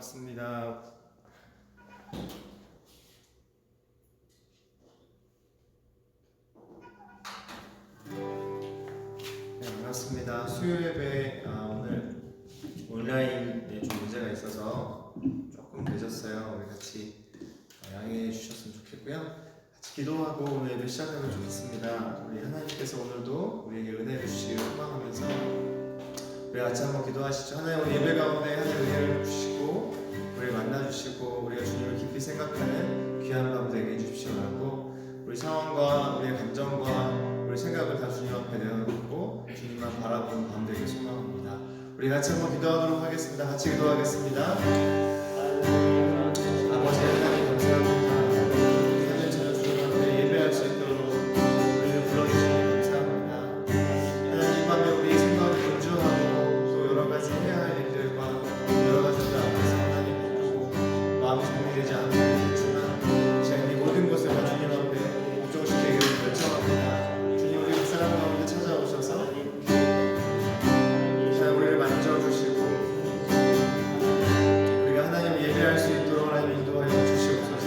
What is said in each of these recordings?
반갑습니다. 반갑습니다. 수요 예배 오늘 온라인에 좀 문제가 있어서 조금 늦었어요. 우리 같이 양해해 주셨으면 좋겠고요. 같이 기도하고 오늘 예배 시작하면 좋겠습니다. 우리 하나님께서 오늘도 우리에게 은혜를 주시길 소망하면서 우리 같이 한번 기도하시죠. 하나님, 오늘 예배 가운데 하나님 은혜를 주시고 우리를 만나주시고 우리가 주님을 깊이 생각하는 귀한 밤 되게 해주시오라고, 우리 상황과 우리의 감정과 우리 생각을 다 주님 앞에 내어놓고 주님만 바라보는 밤 되길 소망합니다. 우리 같이 한번 기도하도록 하겠습니다. 같이 기도하겠습니다. 아버지 하나님 감사합니다. 하늘 저녁 주님 앞에 예배할 수 있도록 우리를 불러주시니 감사합니다. 하나님, 이 밤에 우리 생각을 분주하고 또 여러 가지 해야 할 일들과 여러 가지들 앞에서 하나님 보고 마음이 정리되지 않는 일이 있지만 제가 이 모든 것을 다 주님 앞에 옥종시키기를 결정합니다. 주님, 우리 각 사람 가운데 찾아오셔서 우리를 만져주시고 우리가 하나님을 예배할 수 있도록 하나님 인도하여 주시옵소서.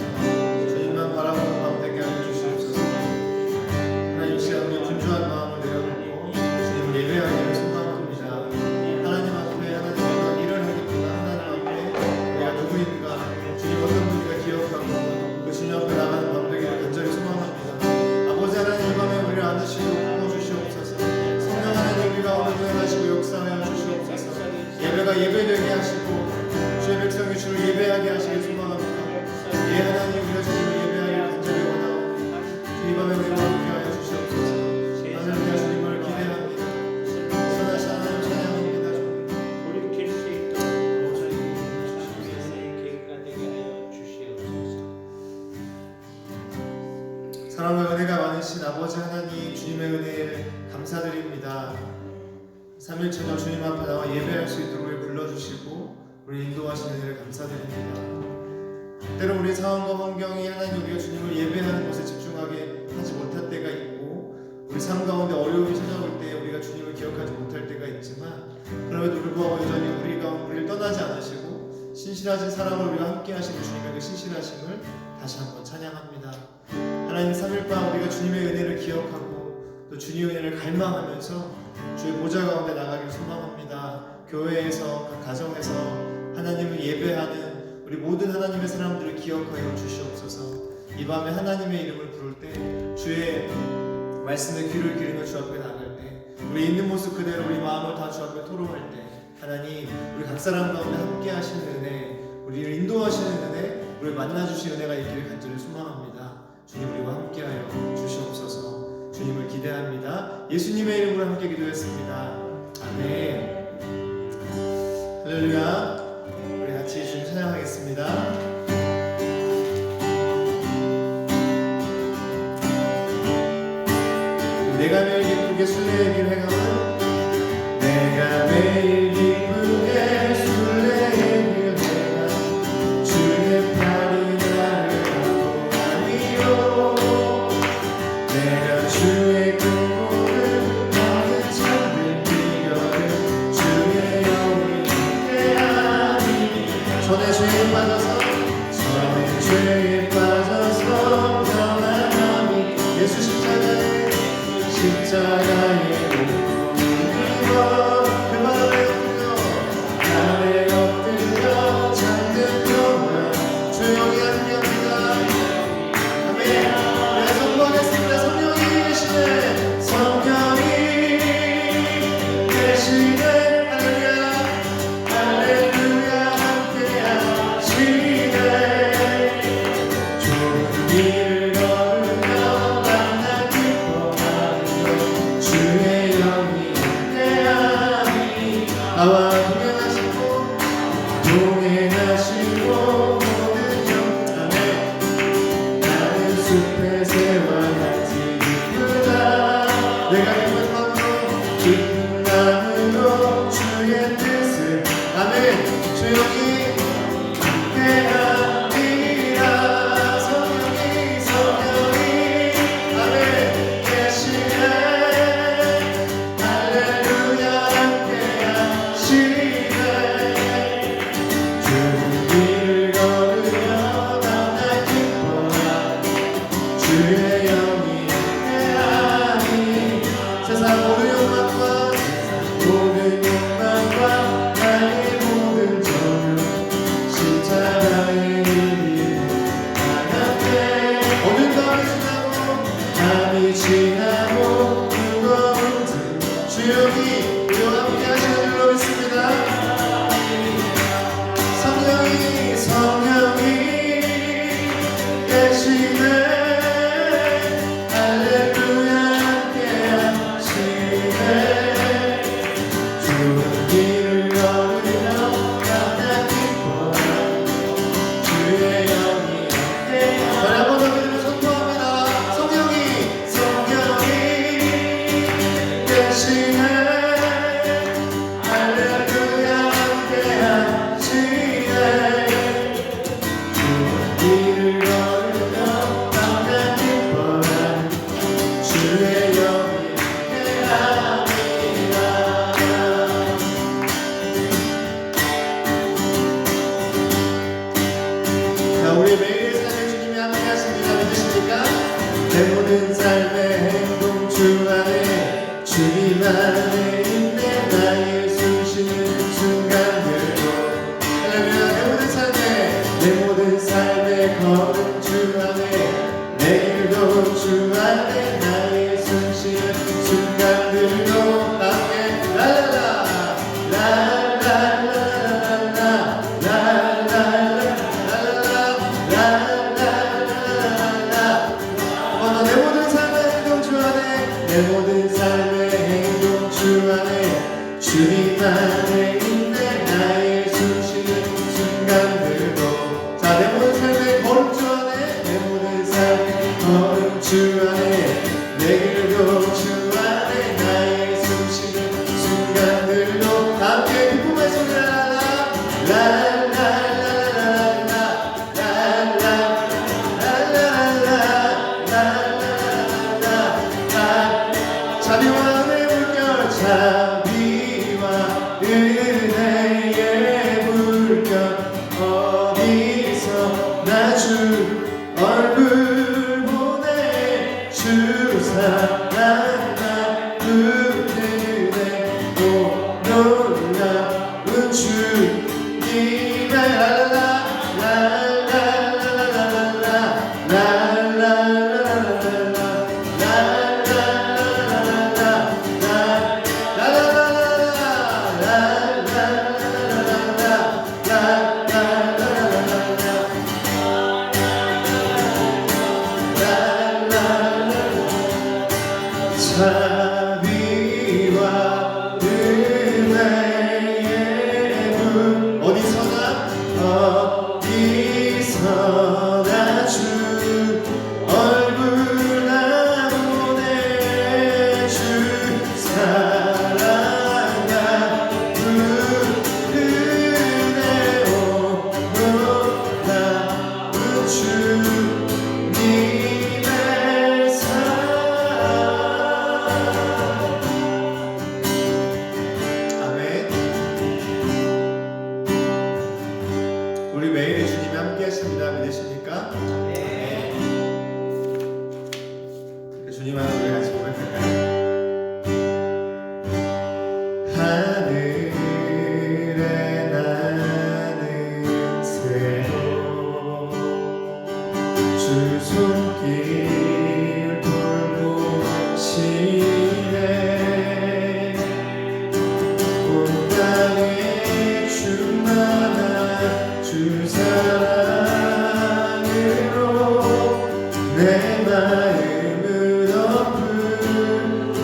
주님만 바라보는 마음 되게 하여 주시옵소서. 하나님, 이 시간 우리 분주한 마음을 내려놓고 주님을 예배하기를 소망합니다. 하나님 앞에 하나님 어떤 일을 하겠구나, 하나님 앞에 우리가 누구인가, 주님 어떤 분인가 기억하고 그 주님 앞에 나가는 마음 되기를 간절히 소망합니다. 아버지 하나님, 이 밤에 우리를 안으시고 품어주시옵소서. 성령 하나님, 우리가 오늘도 행하시고 역사하여 주시옵소서. 예배가 예배되게 하시고 주의 백성이 주를 예배하게 하시길 소망합니다. 예, 하나님, 우리가 주님을 예배하기를 간절히 원하오니 이 밤에 우리와 함께하여 주시옵소서. 하나님, 주님을 기대합니다. 선하신 하나님 찬양합니다. 돌이킬 수 있도록 주님의 계획가 되게 하여 주시옵소서. 사랑과 은혜가 많으신 아버지 하나님, 주님의 은혜에 감사드립니다. 3일 저녁 주님 앞에 나와 예배할 수 있도록 우리 불러주시고 우리 인도하시는 은혜를 감사드립니다. 때로 우리 상황과 환경이 하나님 우리가 주님을 예배하는 것에 집중하게 하지 못할 때가 있고, 우리 삶 가운데 어려움이 찾아올 때 우리가 주님을 기억하지 못할 때가 있지만, 그럼에도 불구하고 여전히 우리를 떠나지 않으시고 신실하신 사랑을 우리가 함께 하시는 주님의 그 신실하심을 다시 한번 찬양합니다. 하나님, 3일밤 우리가 주님의 은혜를 기억하고 또 주님의 은혜를 갈망하면서 주의 보좌 가운데 나가길 소망합니다. 교회에서, 각 가정에서 하나님을 예배하는 우리 모든 하나님의 사람들을 기억하여 주시옵소서. 이 밤에 하나님의 이름을 부를 때, 주의 말씀에 귀를 기울이며 주 앞에 나갈 때, 우리 있는 모습 그대로 우리 마음을 다 주 앞에 토로할 때, 하나님, 우리 각 사람 가운데 함께 하시는 은혜, 우리를 인도하시는 은혜, 우리를 만나주신 은혜가 있기를 간절히 소망합니다. 주님, 우리와 함께하여 주시옵소서. 주님을 기대합니다. 예수님의 이름으로 함께 기도했습니다. 아멘. 할렐루야. 우리 같이 주님 찬양하겠습니다. 내가 매일 기쁘게 순례의 길 행함은, 내가 매일 기쁘게 순례의 길 행함, 주의 팔이 나를 안고하니요. 내가 주의 꿈꾸는 나는 잠든 비결을 주의 영이 함께하니, 전에 죄에 빠져서 평안함이, 예수 십자가에 묻고 그 발에 엎드려 잠든 평안, 주의 영이 함께합니다. 아멘. 우리가 선포하겠습니다. 성령이 계시네, 성령이 계시네. 할렐루야, 할렐루야. 함께하시네. 좋은 길을 걸으며 만나 기뻐하며 주의 영이 함께하니, 나와 동행하시고 모든 영. 아멘. 나는 숲의 새와 같이 기쁘다. 내가 기쁜 마음으로 주의 뜻을, 아멘. 주 영이 함께하니라. 성령이 아멘 계시네. 할렐루야 함께하시네. 주 안에 있네 나의 숨쉬는 순간들도 자 내 모든 삶의 걸음주 안에 내 모든 삶의 걸음주 안에 내 길도 주 안에 나의 숨쉬는 순간들도 함께 기쁨의 소리 자비와 은혜의 물결 자비와 은혜의 물결 어디서 나 주 얼굴 보내 주 사랑 나 부르네 또 놀라운 주님의 자비와 은혜의 물 어디서나 주 얼굴 나 보내 주 사랑 나 부르네 오 놀라운 주님의 우리 매일의 주님이 함께 하십니다. 믿으십니까? 네. 주님 안에 우리 같이 고백할까요? 하늘에 나는 새로 주 손길 돌보시네 온 땅에 충만한 주 사랑으로 내 마음을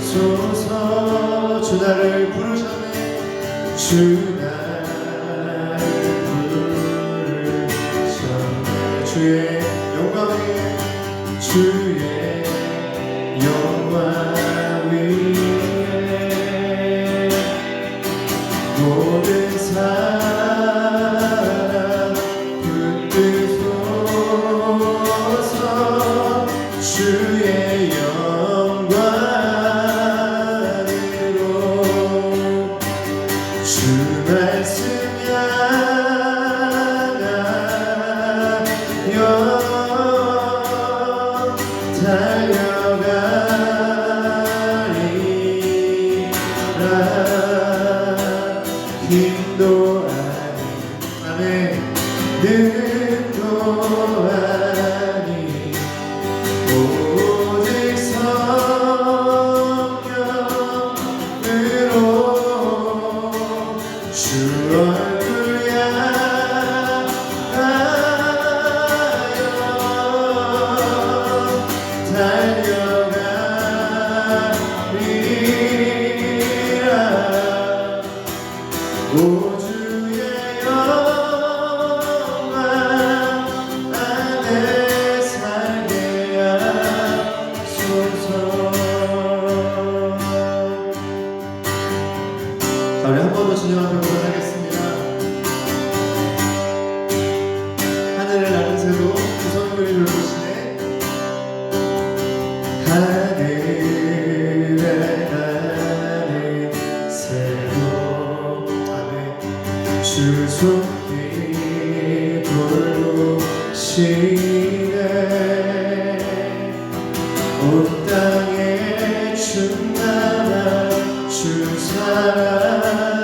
덮으소서 주 나를 부르셨네 주 나를 부르셨네 주의 영광 위에 주의 영광 위에 모든 사람 붙들소서 주의 영광으로 주 말씀 향하여 달려가리라 인도하니 아멘 인도하니 오직 성령으로 주 얼굴 향하여 달려가리라 오 주의 영광 안에 살게 하소서 자 우리 한 번 더 주님 앞에 고백하겠습니다 하늘을 나는 새도 두 손을 돌보시네 하늘에 나는 새도 주 손길 돌보시네 온 땅에 충만한 주 사랑으로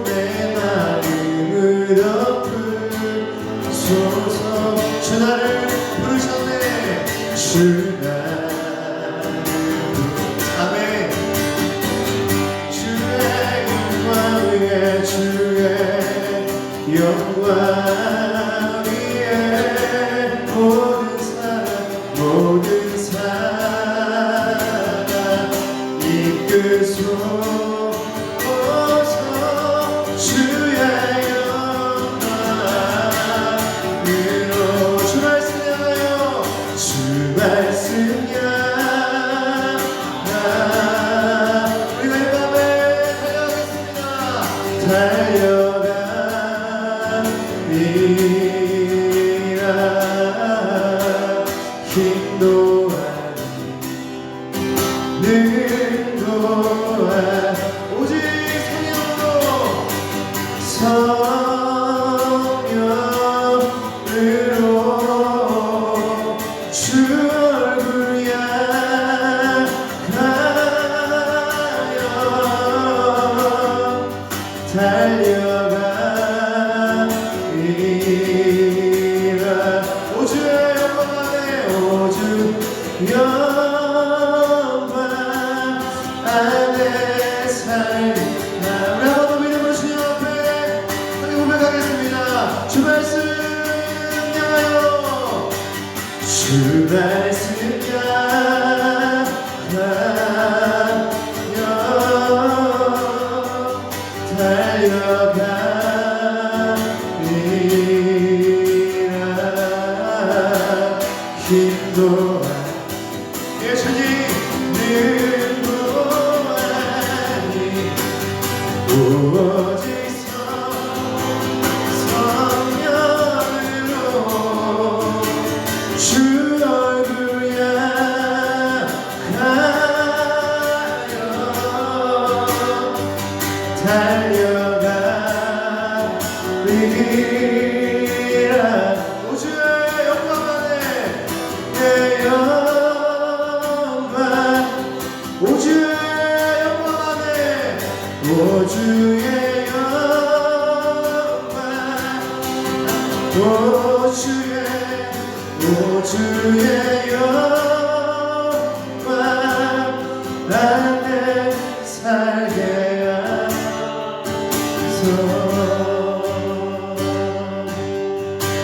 내 마음을 덮으소서 주 나를 부르셨네 주 나를 아멘 주의 영광 위에 모든 사람 이끄소 달려가리라 힘도 능도한 오직 성령으로 주 얼굴 향하여 달려가리라 오 주의 영광 안에 오 주 영광 안에 살리 우리 한번 더 믿음으로 주님 앞에 하나님 고백하겠습니다. 주 말씀 향하여 주 말씀 향하여 달려가리라 힘도 예수님 능도하니 오직 성령으로 주 얼굴 향하여 달려가리라 오 주의 영광 안에 내 영광 오 주의 영광 안에 오 주의 영광 오 주의 영광 안에 살게 하소서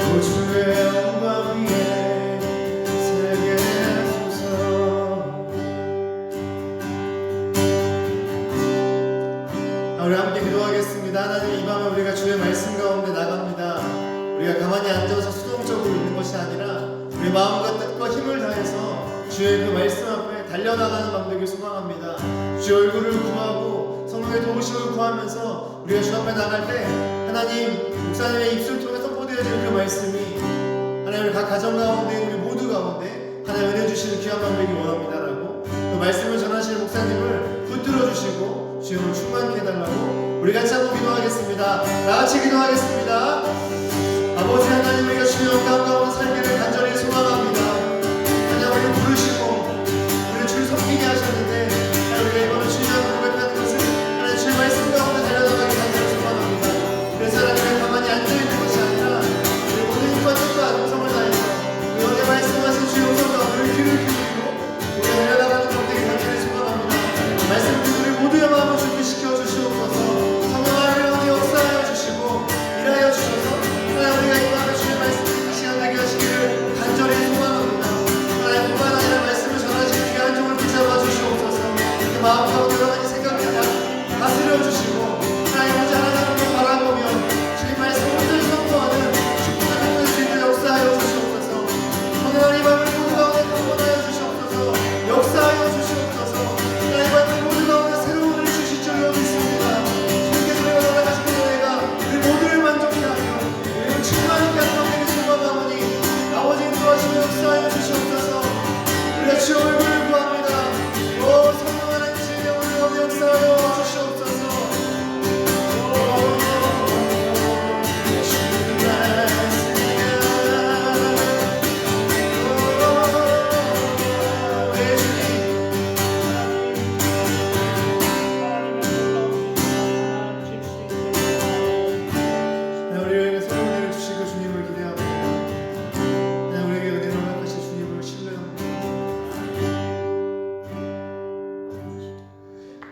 오 주의 영광 위에 살게 하소서 우리 함께 기도하겠습니다. 하나님 이 밤에 우리가 주의 말씀 가운데 나갑니다. 우리가 가만히 앉아서 수동적으로 있는 것이 아니라 우리 마음과 뜻과 힘을 다해서 주의 그 말씀 앞에 달려나가는 밤 되길 소망합니다. 주의 얼굴을 구하고 성령의 도우심을 구하면서 우리가 주 앞에 나갈 때 하나님 목사님의 입술 통해 선포되어지는 그 말씀이 하나님 우리 각 가정 가운데 우리 모두 가운데 하나님 은혜 주시는 귀한 밤 되길 원합니다라고 그 말씀을 전하시는 목사님을 붙들어 주시고 주님을 충만케 해달라고 우리 같이 한번 기도하겠습니다. 다같이 기도하겠습니다. 아버지 하나님 우리가 주의 영광 가운데 살기를 간절히 소망합니다. 하나님 우리를 부르시고 우리를 주를 섬기게 하셨는데 하나님 우리가 이번에 주님 앞에 고백하는 것은 하나님 주의 말씀 가운데 달려나가기 간절히 소망합니다. 그래서 하나님 가만히 앉아있는 것이 아니라 우리 모든 힘과 뜻과 음성을 다해서 그 은혜 말씀하신 주의 음성 가운데 우리 귀를 기울이고 우리가 달려나가는 것 되게 간절히 소망합니다. 말씀 듣는 우리 모두의 마음을 준비시켜 주시옵소서. 성령의 은혜 역사하여 주시고 일하여 주셔서 하나님 우리가 이 밤에 주의 말씀 듣는 시간 되게 하시기를 간절히 소망합니다. 하나님 뿐만 아니라 말씀을 전하시는 귀한 종을 붙잡아 주시옵소서. 그 마음 가운데 여러 가지 생각을 다스려 주시고 하나님 오직 하나님을 바라보며 주의 말씀을 온전히 선포하는 축복을 받는 수 있는 역사하여 주시옵소서. 성령의 이 밤을 모두 가운데 강권하여 주시옵소서. 역사하여 주시옵소서. 하나님 밤을 모두 가운데 새로운 은혜를 주실 줄 믿습니다. 주님께서 우리가 나아가신 은혜가 우리 모두를 만족케 하며 우리를 충만하게 하는 되게 소망하오니 아버지 인도하시며 역사하여 주시옵소서. 우리가 주의 얼굴을 구합니다. 오 성령 하나님 주의 영혼을 가운데 역사하여 주시옵소서. 우리에게 새로운 은혜를 주시고 주님을 기대합니다. 우리에게 은혜를 허락하신 주님을 신뢰합니다.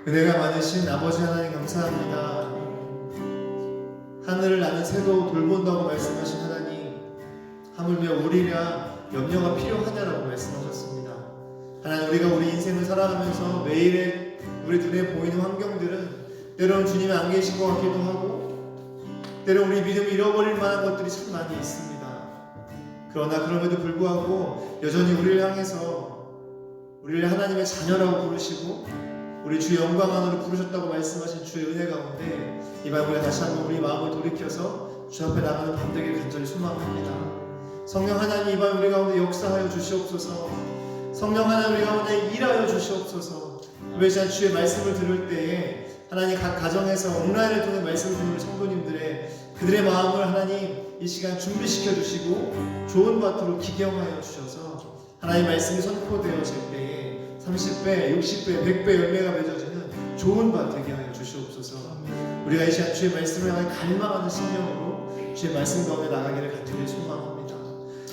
은혜가 많으신 아버지 하나님 감사합니다. 하늘을 나는 새도 돌본다고 말씀하신 하나님, 하물며 우리가 염려가 필요하냐라고 말씀하셨습니다. 하나님 우리가 우리 인생을 살아가면서 매일의 우리 눈에 보이는 환경들은 때로는 주님이 안 계신 것 같기도 하고 때로 우리 믿음을 잃어버릴 만한 것들이 참 많이 있습니다. 그러나 그럼에도 불구하고 여전히 우리를 향해서 우리를 하나님의 자녀라고 부르시고 우리 주의 영광 안으로 부르셨다고 말씀하신 주의 은혜 가운데 이 밤 우리가 다시 한번 우리 마음을 돌이켜서 주 앞에 나가는 밤 되기를 간절히 소망합니다. 성령 하나님, 이 밤 우리 가운데 역사하여 주시옵소서. 성령 하나님, 우리 가운데 일하여 주시옵소서. 우리 시간 주의 말씀을 들을 때에 하나님 각 가정에서 온라인을 통해 말씀을 듣는 성도님들의 그들의 마음을 하나님 이 시간 준비시켜 주시고 좋은 밭으로 기경하여 주셔서 하나님 말씀이 선포되어질 때에 30배, 60배, 100배 열매가 맺어지는 좋은 밭 되게 하여 주시옵소서. 우리가 이 시간 주의 말씀을 향해 갈망하는 심령으로 주의 말씀 가운데 나가기를 간절히 소망합니다.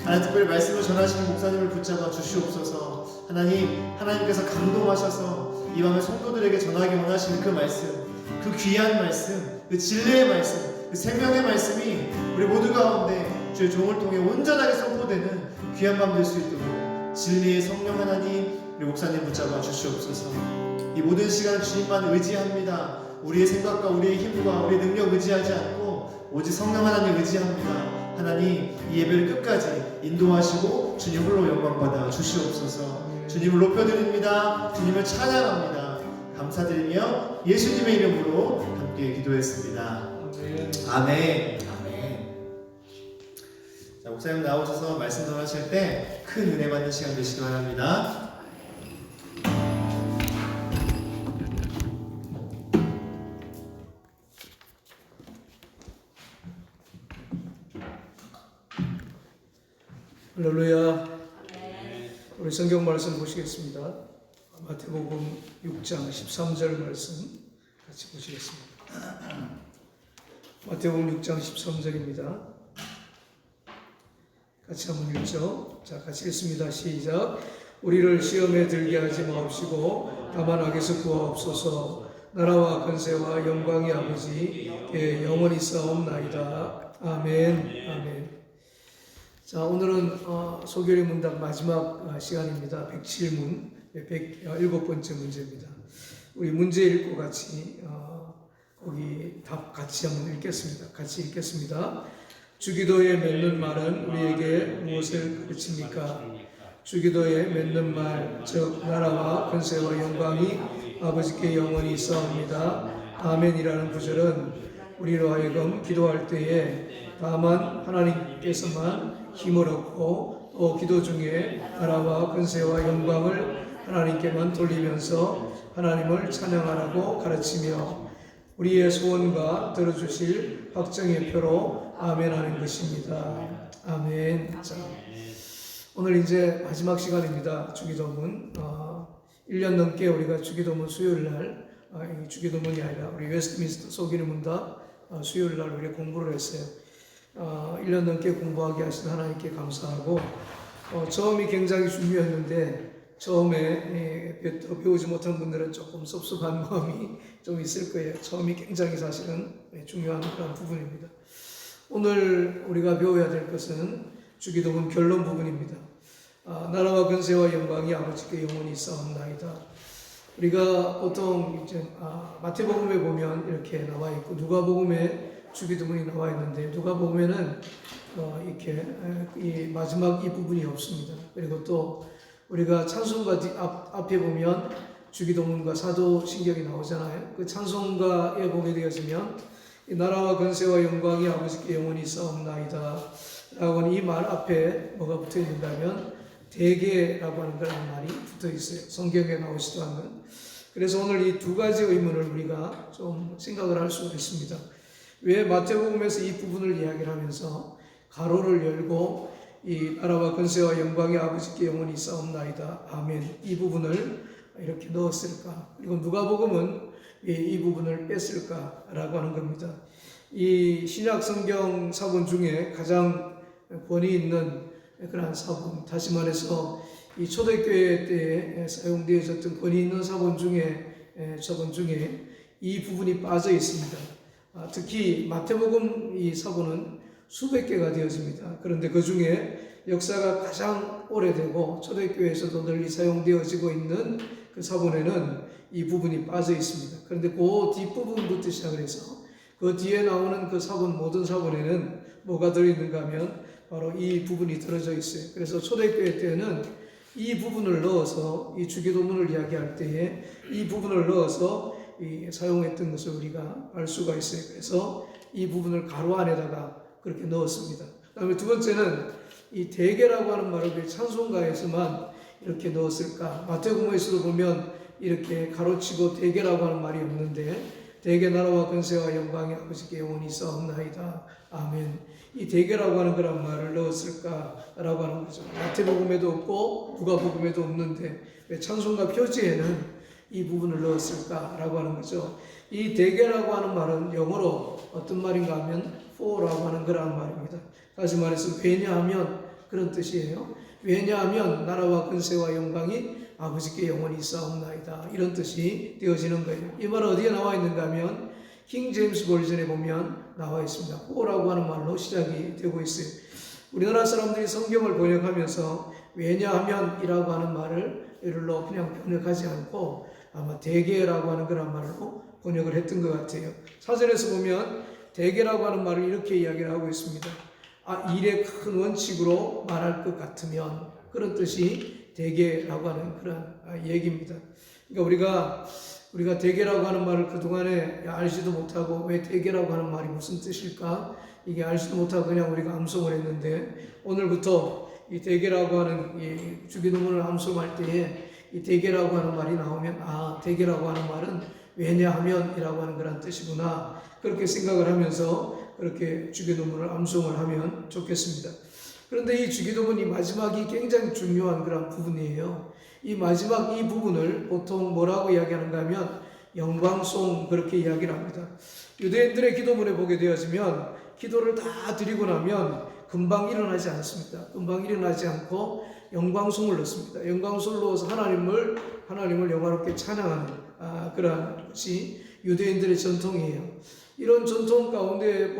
하나님 특별히 말씀을 전하시는 목사님을 붙잡아 주시옵소서. 하나님께서 감동하셔서 이 밤에 성도들에게 전하기 원하시는 그 말씀, 그 귀한 말씀, 그 진리의 말씀, 그 생명의 말씀이 우리 모두 가운데 주의 종을 통해 온전하게 선포되는 귀한 밤 될 수 있도록 진리의 성령 하나님, 우리 목사님 붙잡아 주시옵소서. 이 모든 시간 주님만 의지합니다. 우리의 생각과 우리의 힘과 우리의 능력 의지하지 않고 오직 성령 하나님 의지합니다. 하나님 이 예배를 끝까지 인도하시고 주님 홀로 영광받아 주시옵소서. 주님을 높여드립니다. 주님을 찬양합니다. 감사드리며 예수님의 이름으로 함께 기도했습니다. 아멘. 아멘. 자, 목사님 나오셔서 말씀 전하실 때 큰 은혜 받는 시간 되시기 바랍니다. 할렐루야. 우리 성경 말씀 보시겠습니다. 마태복음 6장 13절 말씀 같이 보시겠습니다. 마태복음 6장 13절입니다. 같이 한번 읽죠. 자, 같이 읽습니다. 시작. 우리를 시험에 들게 하지 마옵시고 다만 악에서 구하옵소서. 나라와 권세와 영광이 아버지께 영원히 싸움나이다. 아멘. 아멘. 자, 오늘은 소결의 문답 마지막 시간입니다. 107문, 107번째 문제입니다. 우리 문제 읽고 같이 거기 답 같이 한번 읽겠습니다. 같이 읽겠습니다. 주기도에 맺는 말은 우리에게 무엇을 가르칩니까? 주기도에 맺는 말, 즉 나라와 권세와 영광이 아버지께 영원히 있사옵니다. 아멘이라는 구절은 우리로 하여금 기도할 때에 다만 하나님께서만 힘을 얻고 또 기도 중에 나라와 권세와 영광을 하나님께만 돌리면서 하나님을 찬양하라고 가르치며 우리의 소원과 들어주실 확정의 표로 아멘하는 것입니다. 아멘. 자, 오늘 이제 마지막 시간입니다. 주기도문 1년 넘게 우리가 주기도문 수요일날 주기도문이 아니라 우리 웨스트민스터 소기는 문답 수요일날 우리 공부를 했어요. 1년 넘게 공부하게 하신 하나님께 감사하고 처음이 굉장히 중요했는데 처음에 배우지 못한 분들은 조금 섭섭한 마음이 좀 있을 거예요. 처음이 굉장히 사실은 중요한 그런 부분입니다. 오늘 우리가 배워야 될 것은 주기도문 결론 부분입니다. 나라와 권세와 영광이 아버지께 영원히 있사옵나이다. 우리가 보통 이제 마태복음에 보면 이렇게 나와 있고 누가복음에 주기도문이 나와 있는데 누가복음에는 이렇게 이 마지막 이 부분이 없습니다. 그리고 또 우리가 찬송가 앞에 보면 주기도문과 사도신경이 나오잖아요. 그 찬송가에 보게 되어지면 이 나라와 권세와 영광이 아버지께 영원히 있사옵나이다 라고 하는 이 말 앞에 뭐가 붙어 있는다면 대개라고 하는 그런 말이 붙어 있어요. 성경에 나오지도 않는. 그래서 오늘 이 두 가지 의문을 우리가 좀 생각을 할 수가 있습니다. 왜 마태복음에서 이 부분을 이야기를 하면서 가로를 열고 이 나라와 권세와 영광이 아버지께 영원히 있사옵나이다. 아멘. 이 부분을 이렇게 넣었을까? 그리고 누가복음은 이 부분을 뺐을까라고 하는 겁니다. 이 신약 성경 사본 중에 가장 권위 있는 그러한 사본, 다시 말해서 이 초대교회 때에 사용되어졌던 권위 있는 사본 중에 이 부분이 빠져 있습니다. 특히 마태복음 이 사본은 수백 개가 되어집니다. 그런데 그 중에 역사가 가장 오래되고 초대교회에서도 널리 사용되어지고 있는 그 사본에는 이 부분이 빠져 있습니다. 그런데 그 뒷부분부터 시작을 해서 그 뒤에 나오는 그 사본, 모든 사본에는 뭐가 들어있는가 하면 바로 이 부분이 들어져 있어요. 그래서 초대교회 때는 이 부분을 넣어서 이 주기도문을 이야기할 때에 이 부분을 넣어서 사용했던 것을 우리가 알 수가 있어요. 그래서 이 부분을 가로 안에다가 그렇게 넣었습니다. 그다음에 두 번째는 이 대개라고 하는 말을 왜 찬송가에서만 이렇게 넣었을까? 마태복음에서도 보면 이렇게 가로치고 대개라고 하는 말이 없는데 대개 나라와 권세와 영광이 아버지께 영원히 있사옵나이다. 아멘. 이 대개라고 하는 그런 말을 넣었을까라고 하는 거죠. 마태복음에도 없고 누가복음에도 없는데 왜 찬송가 표지에는 이 부분을 넣었을까라고 하는 거죠. 이 대개라고 하는 말은 영어로 어떤 말인가 하면 for라고 하는 그런 말입니다. 다시 말해서 왜냐하면 그런 뜻이에요. 왜냐하면 나라와 권세와 영광이 아버지께 영원히 있사옵나이다. 이런 뜻이 되어지는 거예요. 이 말은 어디에 나와 있는가 하면 킹 제임스 버전에 보면 나와 있습니다. for라고 하는 말로 시작이 되고 있어요. 우리나라 사람들이 성경을 번역하면서 왜냐하면이라고 하는 말을 이를로 그냥 번역하지 않고 아마 대개라고 하는 그런 말로 번역을 했던 것 같아요. 사전에서 보면 대개라고 하는 말을 이렇게 이야기를 하고 있습니다. 일의 큰 원칙으로 말할 것 같으면 그런 뜻이 대개라고 하는 그런 얘기입니다. 그러니까 우리가 대개라고 하는 말을 그동안에 알지도 못하고 왜 대개라고 하는 말이 무슨 뜻일까? 이게 알지도 못하고 그냥 우리가 암송을 했는데 오늘부터 이 대개라고 하는 이 주기도문을 암송할 때에 이 대개라고 하는 말이 나오면 대개라고 하는 말은 왜냐하면이라고 하는 그런 뜻이구나. 그렇게 생각을 하면서 그렇게 주기도문을 암송을 하면 좋겠습니다. 그런데 이 주기도문이 마지막이 굉장히 중요한 그런 부분이에요. 이 마지막 이 부분을 보통 뭐라고 이야기하는가 하면 영광송 그렇게 이야기를 합니다. 유대인들의 기도문에 보게 되어지면 기도를 다 드리고 나면 금방 일어나지 않습니다. 금방 일어나지 않고 영광송을 넣습니다. 영광송을 넣어서 하나님을 영화롭게 찬양하는 그러한 것이 유대인들의 전통이에요. 이런 전통 가운데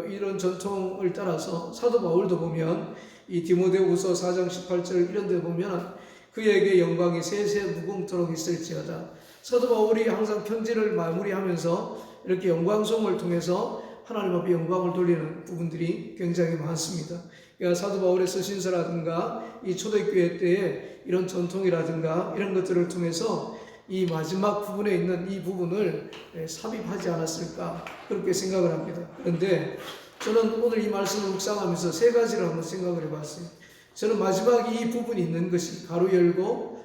이런 전통을 따라서 사도 바울도 보면 이 디모데후서 4장 18절 이런 데 보면 그에게 영광이 세세 무궁토록 있을지어다. 사도 바울이 항상 편지를 마무리하면서 이렇게 영광송을 통해서 하나님 앞에 영광을 돌리는 부분들이 굉장히 많습니다. 그러니까 사도 바울의 서신서라든가 이 초대교회 때의 이런 전통이라든가 이런 것들을 통해서 이 마지막 부분에 있는 이 부분을 삽입하지 않았을까 그렇게 생각을 합니다. 그런데 저는 오늘 이 말씀을 묵상하면서 세 가지를 한번 생각을 해봤어요. 저는 마지막 이 부분이 있는 것이 가로 열고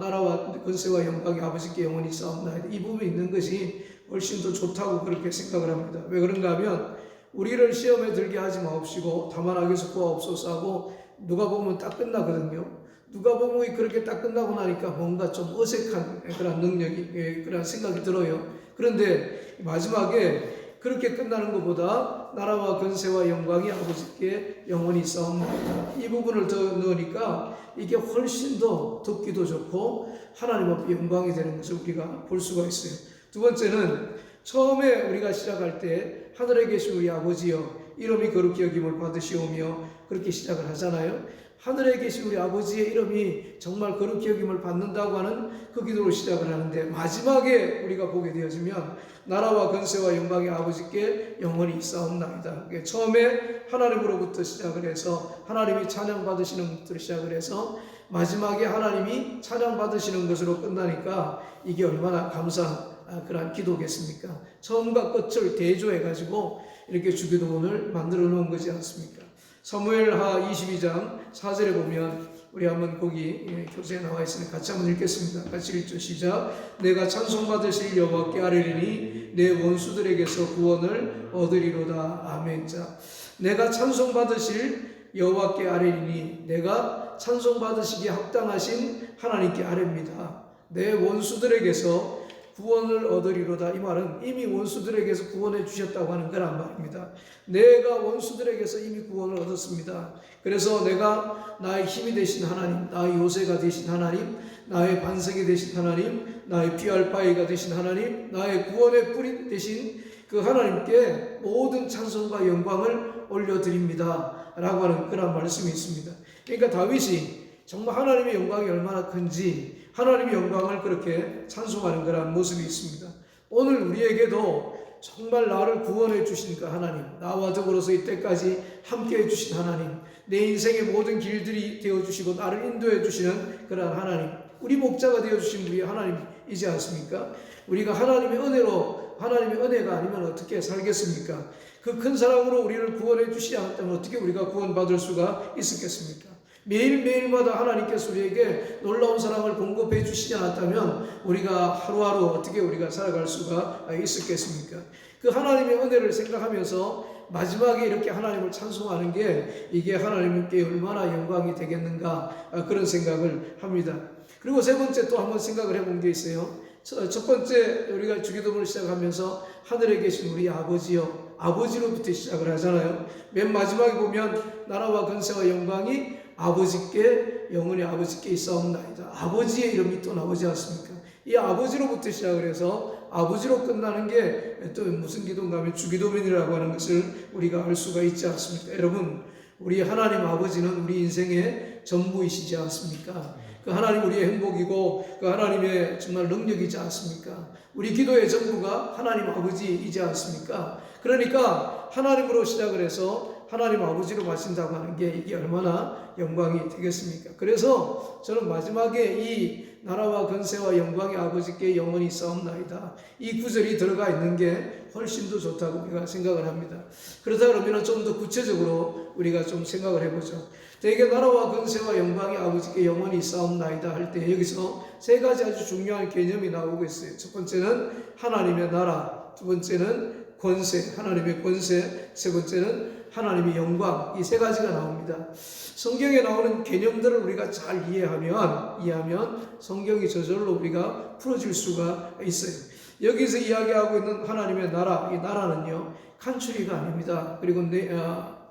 나라와 권세와 영광이 아버지께 영원히 있사옵나이다. 이 부분이 있는 것이 훨씬 더 좋다고 그렇게 생각을 합니다. 왜 그런가 하면 우리를 시험에 들게 하지 마옵시고 다만 악에서 구하옵소서 하고 누가복음은 딱 끝나거든요. 누가복음이 그렇게 딱 끝나고 나니까 뭔가 좀 어색한 그런 능력이 그런 생각이 들어요. 그런데 마지막에 그렇게 끝나는 것보다 나라와 권세와 영광이 아버지께 영원히 있사옵나이다. 이 부분을 더 넣으니까 이게 훨씬 더 듣기도 좋고 하나님 앞에 영광이 되는 것을 우리가 볼 수가 있어요. 두 번째는 처음에 우리가 시작할 때 하늘에 계신 우리 아버지여 이름이 거룩히 여김을 받으시오며 그렇게 시작을 하잖아요. 하늘에 계신 우리 아버지의 이름이 정말 거룩히 여김을 받는다고 하는 그 기도로 시작을 하는데 마지막에 우리가 보게 되어지면 나라와 권세와 영광이 아버지께 영원히 있사옵나이다. 처음에 하나님으로부터 시작을 해서 하나님이 찬양받으시는 것부터 시작을 해서 마지막에 하나님이 찬양받으시는 것으로 끝나니까 이게 얼마나 감사한 그런 기도겠습니까? 처음과 끝을 대조해가지고 이렇게 주기도문을 만들어 놓은 거지 않습니까? 사무엘하 22장 4절에 보면 우리 한번 거기 교재에 나와 있으니 같이 한번 읽겠습니다. 같이 읽죠. 시작. 내가 찬송받으실 여호와께 아뢰리니 내 원수들에게서 구원을 얻으리로다. 아멘. 자, 내가 찬송받으실 여호와께 아뢰리니 내가 찬송받으시기에 합당하신 하나님께 아뢰입니다. 내 원수들에게서 구원을 얻으리로다. 이 말은 이미 원수들에게서 구원해 주셨다고 하는 거란 말입니다. 내가 원수들에게서 이미 구원을 얻었습니다. 그래서 내가 나의 힘이 되신 하나님, 나의 요새가 되신 하나님, 나의 반석이 되신 하나님, 나의 피할 바위가 되신 하나님, 나의 구원의 뿌리 되신 그 하나님께 모든 찬송과 영광을 올려드립니다 라고 하는 그런 말씀이 있습니다. 그러니까 다윗이 정말 하나님의 영광이 얼마나 큰지 하나님의 영광을 그렇게 찬송하는 그런 모습이 있습니다. 오늘 우리에게도 정말 나를 구원해 주신 그 하나님, 나와 더불어서 이때까지 함께 해주신 하나님, 내 인생의 모든 길들이 되어주시고 나를 인도해 주시는 그런 하나님, 우리 목자가 되어주신 우리 하나님이지 않습니까? 우리가 하나님의 은혜가 아니면 어떻게 살겠습니까? 그 큰 사랑으로 우리를 구원해 주시지 않았다면 어떻게 우리가 구원받을 수가 있었겠습니까? 매일매일마다 하나님께서 우리에게 놀라운 사랑을 공급해 주시지 않았다면 우리가 하루하루 어떻게 우리가 살아갈 수가 있었겠습니까? 그 하나님의 은혜를 생각하면서 마지막에 이렇게 하나님을 찬송하는 게 이게 하나님께 얼마나 영광이 되겠는가 그런 생각을 합니다. 그리고 세 번째 또 한번 생각을 해본 게 있어요. 첫 번째 우리가 주기도문을 시작하면서 하늘에 계신 우리 아버지요, 아버지로부터 시작을 하잖아요. 맨 마지막에 보면 나라와 권세와 영광이 아버지께 영원히 아버지께 있사옵나이다. 아버지의 이름이 또 나오지 않습니까? 이 아버지로부터 시작을 해서 아버지로 끝나는 게 또 무슨 기도인가 하면 주기도문이라고 하는 것을 우리가 알 수가 있지 않습니까? 여러분, 우리 하나님 아버지는 우리 인생의 전부이시지 않습니까? 그 하나님 우리의 행복이고 그 하나님의 정말 능력이지 않습니까? 우리 기도의 전부가 하나님 아버지이지 않습니까? 그러니까 하나님으로 시작을 해서 하나님 아버지로 마신다고 하는 게 이게 얼마나 영광이 되겠습니까? 그래서 저는 마지막에 이 나라와 권세와 영광의 아버지께 영원히 싸움나이다, 이 구절이 들어가 있는 게 훨씬 더 좋다고 우리가 생각을 합니다. 그렇다 그러면 좀 더 구체적으로 우리가 좀 생각을 해보죠. 대개 나라와 권세와 영광의 아버지께 영원히 싸움나이다 할 때 여기서 세 가지 아주 중요한 개념이 나오고 있어요. 첫 번째는 하나님의 나라, 두 번째는 권세, 하나님의 권세, 세 번째는 하나님의 영광, 이 세 가지가 나옵니다. 성경에 나오는 개념들을 우리가 잘 이해하면 성경이 저절로 우리가 풀어질 수가 있어요. 여기서 이야기하고 있는 하나님의 나라, 이 나라는요 칸츄리가 아닙니다. 그리고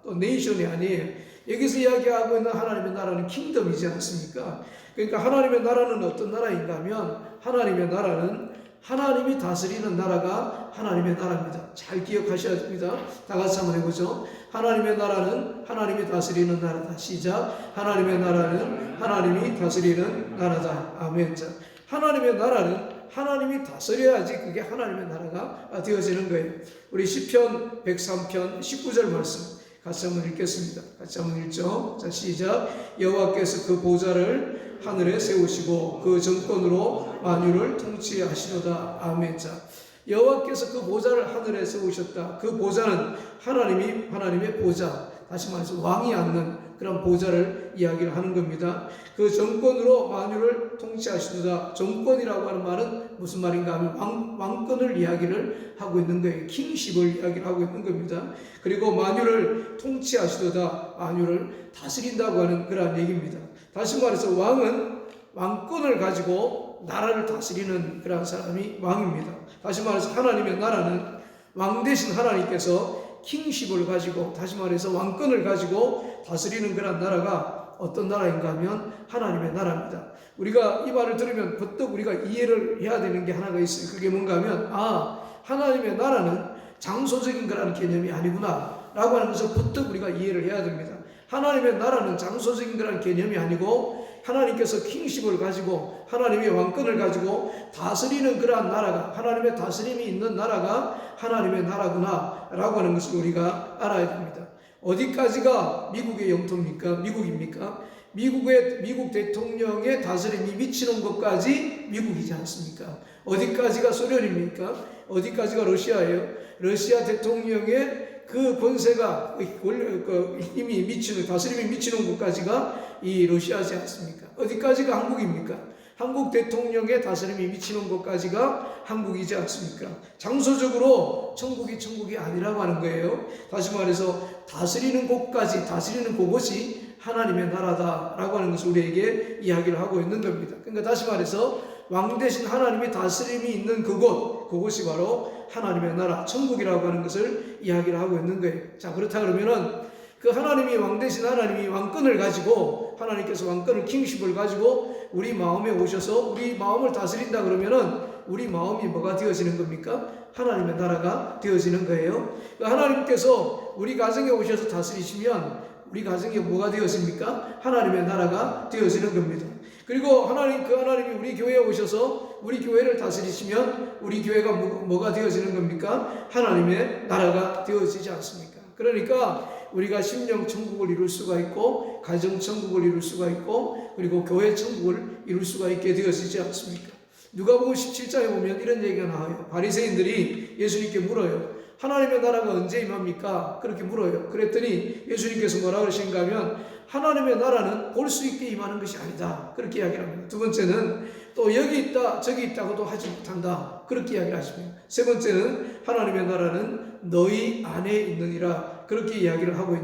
또 네이션이 아니에요. 여기서 이야기하고 있는 하나님의 나라는 킹덤이지 않습니까? 그러니까 하나님의 나라는 어떤 나라인가 하면 하나님의 나라는 하나님이 다스리는 나라가 하나님의 나라입니다. 잘 기억하셔야 됩니다. 다 같이 한번 해보죠. 하나님의 나라는 하나님이 다스리는 나라다. 시작. 하나님의 나라는 하나님이 다스리는 나라다. 아멘. 자, 하나님의 나라는 하나님이 다스려야지 그게 하나님의 나라가 되어지는 거예요. 우리 시편 103편 19절 말씀 같이 한번 읽겠습니다. 같이 한번 읽죠. 자, 시작. 여호와께서 그 보좌를 하늘에 세우시고 그 정권으로 만유를 통치하시도다. 아멘. 자, 여호와께서 그 보좌를 하늘에 세우셨다. 그 보좌는 하나님의 보좌, 다시 말해서 왕이 앉는 그런 보좌를 이야기를 하는 겁니다. 그 정권으로 만유를 통치하시도다. 정권이라고 하는 말은 무슨 말인가 하면 왕권을 이야기를 하고 있는 거예요. 킹십을 이야기를 하고 있는 겁니다. 그리고 만유를 통치하시도다. 만유를 다스린다고 하는 그런 얘기입니다. 다시 말해서 왕은 왕권을 가지고 나라를 다스리는 그런 사람이 왕입니다. 다시 말해서 하나님의 나라는 왕 대신 하나님께서 킹십을 가지고, 다시 말해서 왕권을 가지고 다스리는 그런 나라가 어떤 나라인가 하면 하나님의 나라입니다. 우리가 이 말을 들으면 버떡 우리가 이해를 해야 되는 게 하나가 있어요. 그게 뭔가 하면 하나님의 나라는 장소적인 거라는 개념이 아니구나 라고 하는 것을 버떡 우리가 이해를 해야 됩니다. 하나님의 나라는 장소적인 거라는 개념이 아니고 하나님께서 킹십을 가지고 하나님의 왕권을 가지고 다스리는 그러한 나라가, 하나님의 다스림이 있는 나라가 하나님의 나라구나 라고 하는 것을 우리가 알아야 됩니다. 어디까지가 미국의 영토입니까? 미국입니까? 미국 대통령의 다스림이 미치는 것까지 미국이지 않습니까? 어디까지가 소련입니까? 어디까지가 러시아예요? 러시아 대통령의 그 권세가 힘이 미치는, 다스림이 미치는 곳까지가 이 러시아지 않습니까? 어디까지가 한국입니까? 한국 대통령의 다스림이 미치는 곳까지가 한국이지 않습니까? 장소적으로 천국이 아니라고 하는 거예요. 다시 말해서 다스리는 곳까지, 다스리는 그곳이 하나님의 나라다라고 하는 것을 우리에게 이야기를 하고 있는 겁니다. 그러니까 다시 말해서 왕 대신 하나님의 다스림이 있는 그곳이 바로 하나님의 나라, 천국이라고 하는 것을 이야기를 하고 있는 거예요. 자, 그렇다 그러면은 그 하나님이 왕 대신 하나님이 왕권을 가지고, 하나님께서 왕권을 킹십을 가지고 우리 마음에 오셔서 우리 마음을 다스린다 그러면은 우리 마음이 뭐가 되어지는 겁니까? 하나님의 나라가 되어지는 거예요. 하나님께서 우리 가정에 오셔서 다스리시면 우리 가정에 뭐가 되어집니까? 하나님의 나라가 되어지는 겁니다. 그리고 하나님이 우리 교회에 오셔서 우리 교회를 다스리시면 우리 교회가 뭐가 되어지는 겁니까? 하나님의 나라가 되어지지 않습니까? 그러니까 우리가 심령 천국을 이룰 수가 있고, 가정 천국을 이룰 수가 있고, 그리고 교회 천국을 이룰 수가 있게 되어지지 않습니까? 누가복음 17장에 보면 이런 얘기가 나와요. 바리새인들이 예수님께 물어요. 하나님의 나라가 언제 임합니까? 그렇게 물어요. 그랬더니 예수님께서 뭐라 그러신가 하면 하나님의 나라는 볼 수 있게 임하는 것이 아니다. 그렇게 이야기를 합니다. 두 번째는 또 여기 있다 저기 있다고도 하지 못한다. 그렇게 이야기를 하십니다. 세 번째는 하나님의 나라는 너희 안에 있느니라. 그렇게 이야기를 하고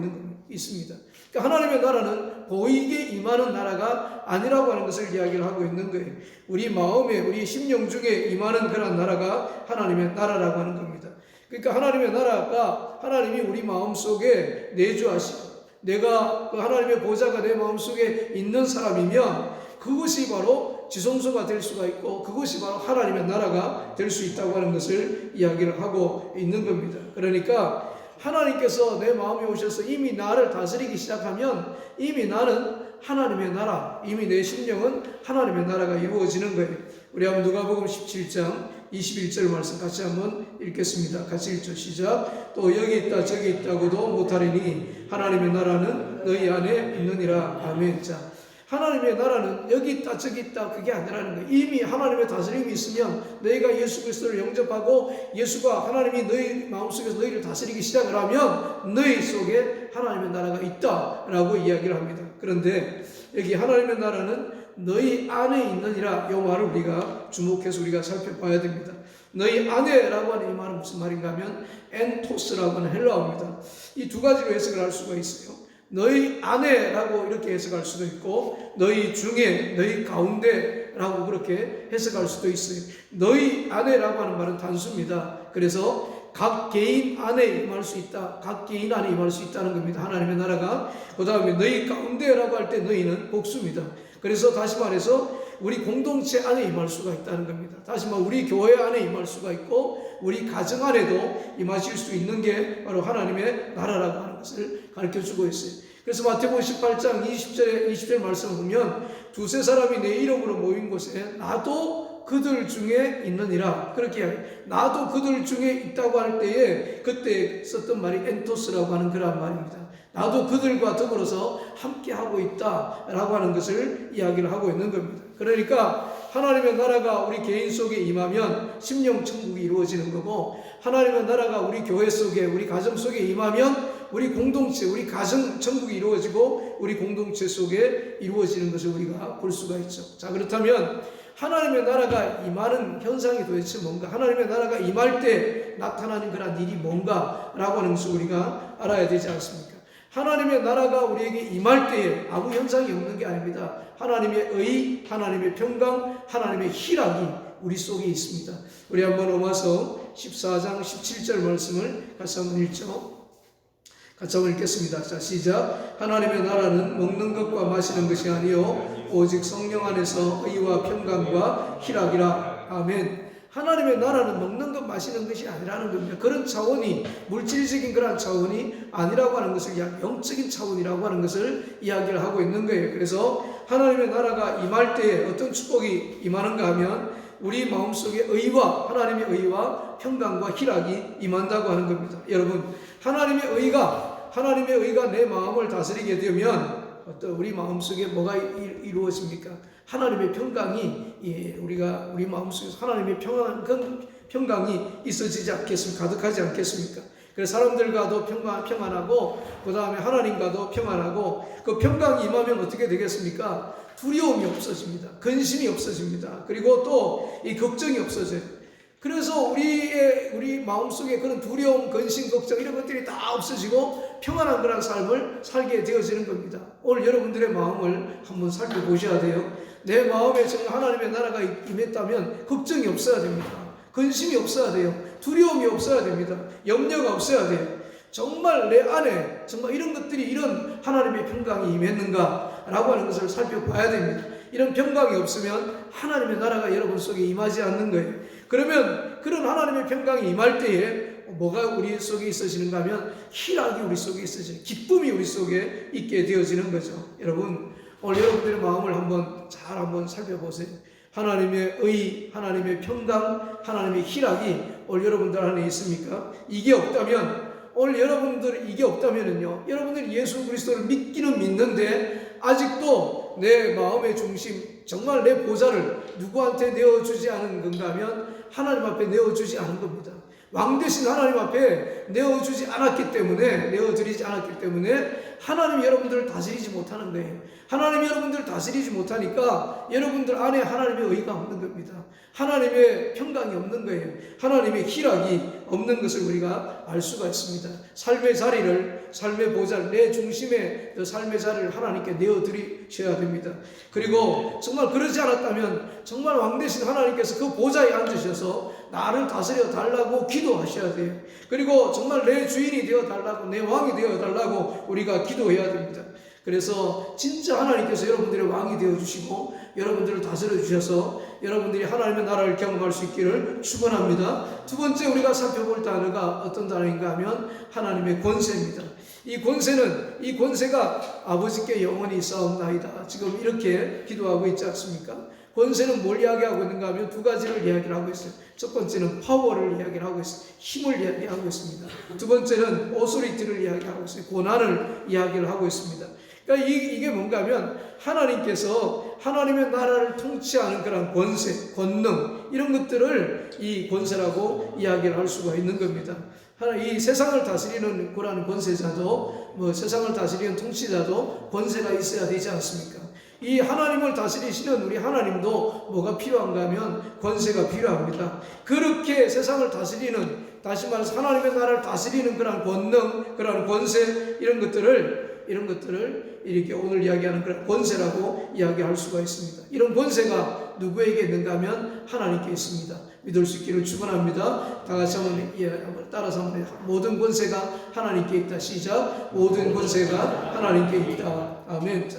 있습니다. 그러니까 하나님의 나라는 보이게 임하는 나라가 아니라고 하는 것을 이야기를 하고 있는 거예요. 우리 마음에 우리 심령 중에 임하는 그런 나라가 하나님의 나라라고 하는 겁니다. 그러니까 하나님의 나라가 하나님이 우리 마음속에 내주하시고 내가 그 하나님의 보좌가 내 마음속에 있는 사람이면 그것이 바로 지성소가 될 수가 있고 그것이 바로 하나님의 나라가 될 수 있다고 하는 것을 이야기를 하고 있는 겁니다. 그러니까 하나님께서 내 마음에 오셔서 이미 나를 다스리기 시작하면 이미 나는 하나님의 나라, 이미 내 심령은 하나님의 나라가 이루어지는 거예요. 우리 한번 누가복음 17장 21절 말씀 같이 한번 읽겠습니다. 같이 읽죠. 시작. 또 여기 있다 저기 있다고도 못하리니 하나님의 나라는 너희 안에 있느니라. 아멘. 자, 하나님의 나라는 여기 있다 저기 있다 그게 아니라는 거예요. 이미 하나님의 다스림이 있으면 너희가 예수 그리스도를 영접하고 예수가 하나님이 너희 마음속에서 너희를 다스리기 시작을 하면 너희 속에 하나님의 나라가 있다라고 이야기를 합니다. 그런데 여기 하나님의 나라는 너희 안에 있느니라 이 말을 우리가 주목해서 우리가 살펴봐야 됩니다. 너희 안에라고 하는 이 말은 무슨 말인가 하면 엔토스라고 하는 헬라어입니다. 이 두 가지로 해석을 할 수가 있어요. 너희 안에라고 이렇게 해석할 수도 있고 너희 중에 너희 가운데라고 그렇게 해석할 수도 있어요. 너희 안에라고 하는 말은 단수입니다. 그래서 각 개인 안에 임할 수 있다. 각 개인 안에 임할 수 있다는 겁니다. 하나님의 나라가. 그 다음에 너희 가운데라고 할 때 너희는 복수입니다. 그래서 다시 말해서 우리 공동체 안에 임할 수가 있다는 겁니다. 다시 말해 우리 교회 안에 임할 수가 있고 우리 가정 안에도 임하실 수 있는 게 바로 하나님의 나라라고 하는 것을 가르쳐주고 있어요. 그래서 마태복음 18장 20절 말씀을 보면 두세 사람이 내 이름으로 모인 곳에 나도 그들 중에 있느니라. 그렇게 해요. 나도 그들 중에 있다고 할 때에 그때 썼던 말이 엔토스라고 하는 그런 말입니다. 나도 그들과 더불어서 함께하고 있다라고 하는 것을 이야기를 하고 있는 겁니다. 그러니까 하나님의 나라가 우리 개인 속에 임하면 심령 천국이 이루어지는 거고 하나님의 나라가 우리 교회 속에 우리 가정 속에 임하면 우리 공동체 우리 가정 천국이 이루어지고 우리 공동체 속에 이루어지는 것을 우리가 볼 수가 있죠. 자, 그렇다면 하나님의 나라가 임하는 현상이 도대체 뭔가 하나님의 나라가 임할 때 나타나는 그런 일이 뭔가라고 하는 것을 우리가 알아야 되지 않습니까? 하나님의 나라가 우리에게 임할 때에 아무 현상이 없는 게 아닙니다. 하나님의 의, 하나님의 평강, 하나님의 희락이 우리 속에 있습니다. 우리 한번 로마서 14장 17절 말씀을 같이 한번 읽죠. 같이 한번 읽겠습니다. 자, 시작. 하나님의 나라는 먹는 것과 마시는 것이 아니요 오직 성령 안에서 의와 평강과 희락이라. 아멘. 하나님의 나라는 먹는 것 마시는 것이 아니라는 겁니다. 그런 차원이 물질적인 그런 차원이 아니라고 하는 것을 영적인 차원이라고 하는 것을 이야기를 하고 있는 거예요. 그래서 하나님의 나라가 임할 때에 어떤 축복이 임하는가 하면 우리 마음속에 의와 하나님의 의와 평강과 희락이 임한다고 하는 겁니다. 여러분 하나님의 의가 내 마음을 다스리게 되면 어떤 우리 마음속에 뭐가 이루어집니까? 하나님의 평강이 우리 마음속에서 하나님의 평강이 있어지지 않겠습니까? 가득하지 않겠습니까? 그래서 사람들과도 평안하고 그 다음에 하나님과도 평안하고 그 평강이 임하면 어떻게 되겠습니까? 두려움이 없어집니다. 근심이 없어집니다. 그리고 또 이 걱정이 없어져요. 그래서 우리 마음속에 그런 두려움, 근심, 걱정 이런 것들이 다 없어지고 평안한 그런 삶을 살게 되어지는 겁니다. 오늘 여러분들의 마음을 한번 살펴보셔야 돼요. 내 마음에 정말 하나님의 나라가 임했다면 걱정이 없어야 됩니다. 근심이 없어야 돼요. 두려움이 없어야 됩니다. 염려가 없어야 돼요. 정말 내 안에 정말 이런 것들이 이런 하나님의 평강이 임했는가라고 하는 것을 살펴봐야 됩니다. 이런 평강이 없으면 하나님의 나라가 여러분 속에 임하지 않는 거예요. 그러면 그런 하나님의 평강이 임할 때에 뭐가 우리 속에 있어지는가 하면 희락이 우리 속에 있어져요. 기쁨이 우리 속에 있게 되어지는 거죠. 여러분 오늘 여러분들의 마음을 한번 살펴보세요. 하나님의 의, 하나님의 평강, 하나님의 희락이 오늘 여러분들 안에 있습니까? 이게 없다면 오늘 여러분들 이게 없다면은요, 여러분들이 예수 그리스도를 믿기는 믿는데 아직도 내 마음의 중심, 정말 내 보좌를 누구한테 내어주지 않은 건가 하면 하나님 앞에 내어주지 않은 겁니다. 왕 대신 하나님 앞에 내어주지 않았기 때문에, 내어드리지 않았기 때문에 하나님이 여러분들을 다스리지 못하는 거예요. 하나님이 여러분들을 다스리지 못하니까 여러분들 안에 하나님의 의가 없는 겁니다. 하나님의 평강이 없는 거예요. 하나님의 희락이 없는 것을 우리가 알 수가 있습니다. 삶의 자리를, 삶의 보좌를, 내 중심의 삶의 자리를 하나님께 내어드리셔야 됩니다. 그리고 정말 그러지 않았다면 정말 왕 대신 하나님께서 그 보좌에 앉으셔서 나를 다스려 달라고 기도하셔야 돼요. 그리고 정말 내 주인이 되어 달라고, 내 왕이 되어 달라고 우리가 기도해야 됩니다. 그래서 진짜 하나님께서 여러분들의 왕이 되어주시고 여러분들을 다스려 주셔서 여러분들이 하나님의 나라를 경험할 수 있기를 축원합니다. 두 번째 우리가 살펴볼 단어가 어떤 단어인가 하면 하나님의 권세입니다. 이 권세가 아버지께 영원히 있사옵나이다. 지금 이렇게 기도하고 있지 않습니까? 권세는 뭘 이야기하고 있는가 하면 두 가지를 이야기를 하고 있어요. 첫 번째는 파워를 이야기를 하고 있어요. 힘을 이야기하고 있습니다. 두 번째는 오소리티를 이야기하고 있어요. 고난을 이야기를 하고 있습니다. 그러니까 이게 뭔가 하면 하나님께서 하나님의 나라를 통치하는 그런 권세, 권능 이런 것들을 이 권세라고 이야기를 할 수가 있는 겁니다. 이 세상을 다스리는 그런 권세자도 세상을 다스리는 통치자도 권세가 있어야 되지 않습니까? 이 하나님을 다스리시는 우리 하나님도 뭐가 필요한가 하면 권세가 필요합니다. 그렇게 세상을 다스리는, 다시 말해서 하나님의 나라를 다스리는 그런 권능, 그런 권세 이런 것들을 이렇게 오늘 이야기하는 그런 권세라고 이야기할 수가 있습니다. 이런 권세가 누구에게 있는가 하면 하나님께 있습니다. 믿을 수 있기를 축원합니다. 다 같이 한번 따라서 한번 모든 권세가 하나님께 있다. 시작. 모든 권세가 하나님께 있다. 아멘.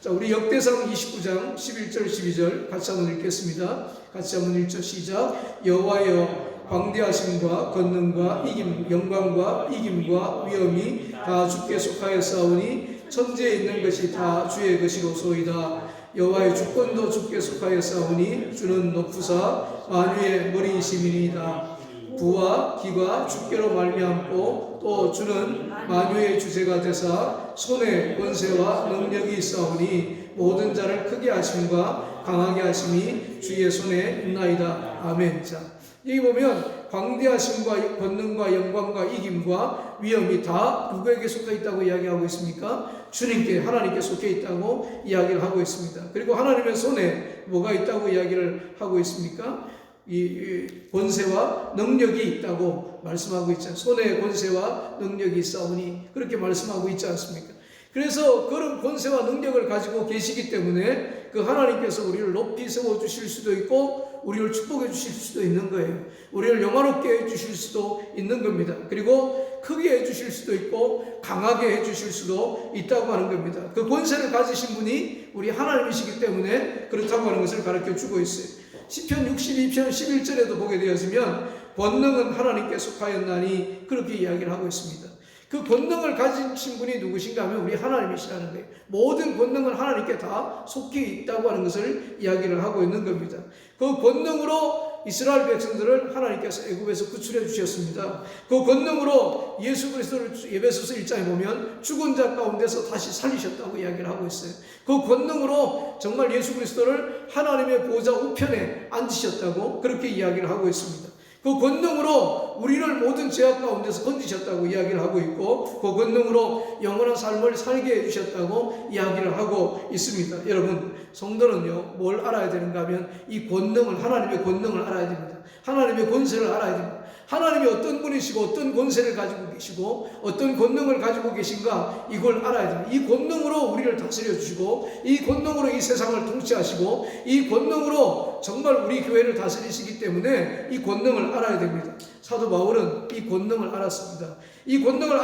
자, 우리 역대상 29장 11절 12절 같이 한번 읽겠습니다. 같이 한번 읽죠. 시작. 여호와여 광대하심과 권능과 이김, 영광과 이김과 위엄이 다 주께 속하였사오니 천지에 있는 것이 다 주의 것이로소이다. 여호와의 주권도 주께 속하였사오니 주는 높으사 만유의 머리이심이니이다. 부와 기가 주께로 말미암고 또 주는 만유의 주제가 되사 손에 권세와 능력이 있사오니 모든 자를 크게 하심과 강하게 하심이 주의 손에 있나이다. 아멘. 자, 여기 보면 광대하심과 권능과 영광과 이김과 위엄이 다 누구에게 속해 있다고 이야기하고 있습니까? 주님께, 하나님께 속해 있다고 이야기를 하고 있습니다. 그리고 하나님의 손에 뭐가 있다고 이야기를 하고 있습니까? 이 권세와 능력이 있다고 말씀하고 있지 않습니까? 손에 권세와 능력이 있사오니 그렇게 말씀하고 있지 않습니까? 그래서 그런 권세와 능력을 가지고 계시기 때문에 그 하나님께서 우리를 높이 세워주실 수도 있고 우리를 축복해 주실 수도 있는 거예요. 우리를 영화롭게 해주실 수도 있는 겁니다. 그리고 크게 해주실 수도 있고 강하게 해주실 수도 있다고 하는 겁니다. 그 권세를 가지신 분이 우리 하나님이시기 때문에 그렇다고 하는 것을 가르쳐 주고 있어요. 시편 62편 11절에도 보게 되어지면 권능은 하나님께 속하였나니 그렇게 이야기를 하고 있습니다. 그 권능을 가지신 분이 누구신가 하면 우리 하나님이시라는 거예요. 모든 권능은 하나님께 다 속해 있다고 하는 것을 이야기를 하고 있는 겁니다. 그 권능으로 이스라엘 백성들을 하나님께서 애굽에서 구출해 주셨습니다. 그 권능으로 예수 그리스도를 에베소서 1장에 보면 죽은 자 가운데서 다시 살리셨다고 이야기를 하고 있어요. 그 권능으로 정말 예수 그리스도를 하나님의 보좌 우편에 앉으셨다고 그렇게 이야기를 하고 있습니다. 그 권능으로 우리를 모든 죄악 가운데서 건지셨다고 이야기를 하고 있고 그 권능으로 영원한 삶을 살게 해주셨다고 이야기를 하고 있습니다. 여러분, 성도는요 뭘 알아야 되는가 하면 이 권능을, 하나님의 권능을 알아야 됩니다. 하나님의 권세를 알아야 됩니다. 하나님이 어떤 분이시고 어떤 권세를 가지고 계시고 어떤 권능을 가지고 계신가 이걸 알아야 됩니다. 이 권능으로 우리를 다스려 주시고 이 권능으로 이 세상을 통치하시고 이 권능으로 정말 우리 교회를 다스리시기 때문에 이 권능을 알아야 됩니다. 사도 바울은 이 권능을 알았습니다. 이 권능을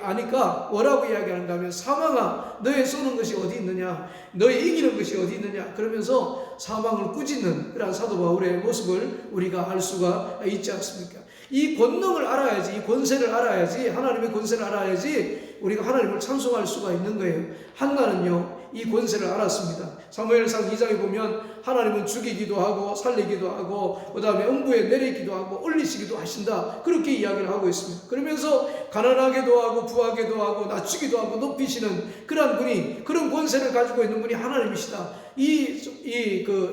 아니까 뭐라고 이야기하는가 하면 사망아 너의 쏘는 것이 어디 있느냐, 너의 이기는 것이 어디 있느냐 그러면서 사망을 꾸짖는 그런 사도 바울의 모습을 우리가 알 수가 있지 않습니까? 이 권능을 알아야지, 이 권세를 알아야지, 하나님의 권세를 알아야지 우리가 하나님을 찬송할 수가 있는 거예요. 한나는요 이 권세를 알았습니다. 사무엘상 2장에 보면 하나님은 죽이기도 하고 살리기도 하고 그 다음에 음부에 내리기도 하고 올리시기도 하신다 그렇게 이야기를 하고 있습니다. 그러면서 가난하게도 하고 부하게도 하고 낮추기도 하고 높이시는 그런 분이, 그런 권세를 가지고 있는 분이 하나님이시다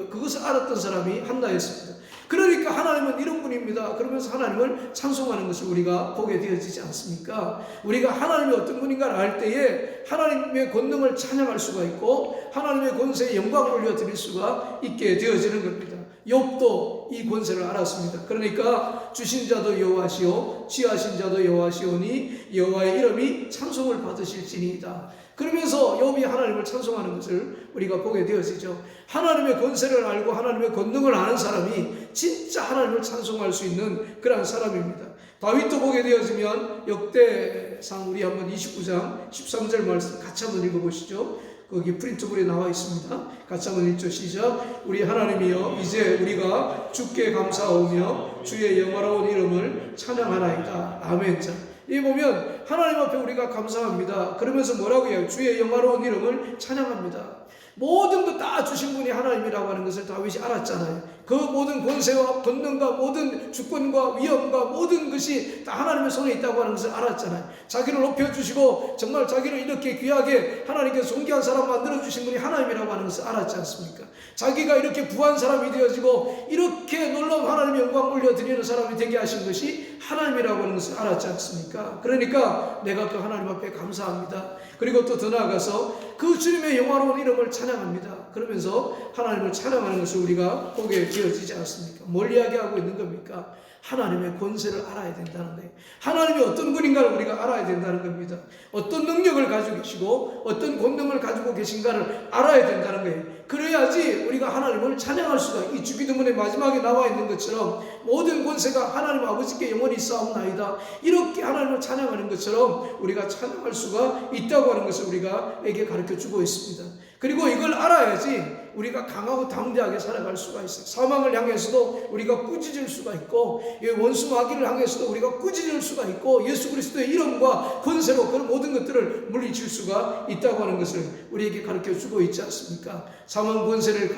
그것을 알았던 사람이 한나였습니다. 그러니까 하나님은 이런 분입니다. 그러면서 하나님을 찬송하는 것을 우리가 보게 되어지지 않습니까? 우리가 하나님이 어떤 분인가를 알 때에 하나님의 권능을 찬양할 수가 있고 하나님의 권세에 영광을 올려드릴 수가 있게 되어지는 겁니다. 욥도 이 권세를 알았습니다. 그러니까 주신 자도 여호와시오 취하신 자도 여호와시오니 여호와의 이름이 찬송을 받으실지니이다. 그러면서 욥이 하나님을 찬송하는 것을 우리가 보게 되어지죠. 하나님의 권세를 알고 하나님의 권능을 아는 사람이 진짜 하나님을 찬송할 수 있는 그런 사람입니다. 다윗도 보게 되어지면 역대상 우리 한번 29장 13절 말씀 같이 한번 읽어보시죠. 거기 프린트볼에 나와 있습니다. 같이 한번 읽죠. 시작. 우리 하나님이여 이제 우리가 주께 감사하오며 주의 영화로운 이름을 찬양하나이다. 아멘. 자, 이 보면 하나님 앞에 우리가 감사합니다. 그러면서 뭐라고 해요? 주의 영화로운 이름을 찬양합니다. 모든 것 다 주신 분이 하나님이라고 하는 것을 다윗이 알았잖아요. 그 모든 권세와 권능과 모든 주권과 위엄과 모든 것이 다 하나님의 손에 있다고 하는 것을 알았잖아요. 자기를 높여주시고 정말 자기를 이렇게 귀하게 하나님께서 존귀한 사람 만들어주신 분이 하나님이라고 하는 것을 알았지 않습니까? 자기가 이렇게 부한 사람이 되어지고 이렇게 놀라운 하나님의 영광 올려드리는 사람이 되게 하신 것이 하나님이라고 하는 것을 알았지 않습니까? 그러니까 내가 그 하나님 앞에 감사합니다. 그리고 또 더 나아가서 그 주님의 영화로운 이름을 찬양합니다. 그러면서 하나님을 찬양하는 것을 우리가 보게 되어지지 않습니까? 뭘 이야기하고 있는 겁니까? 하나님의 권세를 알아야 된다는 거예요. 하나님이 어떤 분인가를 우리가 알아야 된다는 겁니다. 어떤 능력을 가지고 계시고 어떤 권능을 가지고 계신가를 알아야 된다는 거예요. 그래야지 우리가 하나님을 찬양할 수가, 이 주기도문의 마지막에 나와 있는 것처럼 모든 권세가 하나님 아버지께 영원히 있사옵나이다, 이렇게 하나님을 찬양하는 것처럼 우리가 찬양할 수가 있다고 하는 것을 우리가에게 가르쳐주고 있습니다. 그리고 이걸 알아야지 우리가 강하고 담대하게 살아갈 수가 있어요. 사망을 향해서도 우리가 꾸짖을 수가 있고 원수 마귀를 향해서도 우리가 꾸짖을 수가 있고 예수 그리스도의 이름과 권세로 그런 모든 것들을 물리칠 수가 있다고 하는 것을 우리에게 가르쳐주고 있지 않습니까? 사망 권세를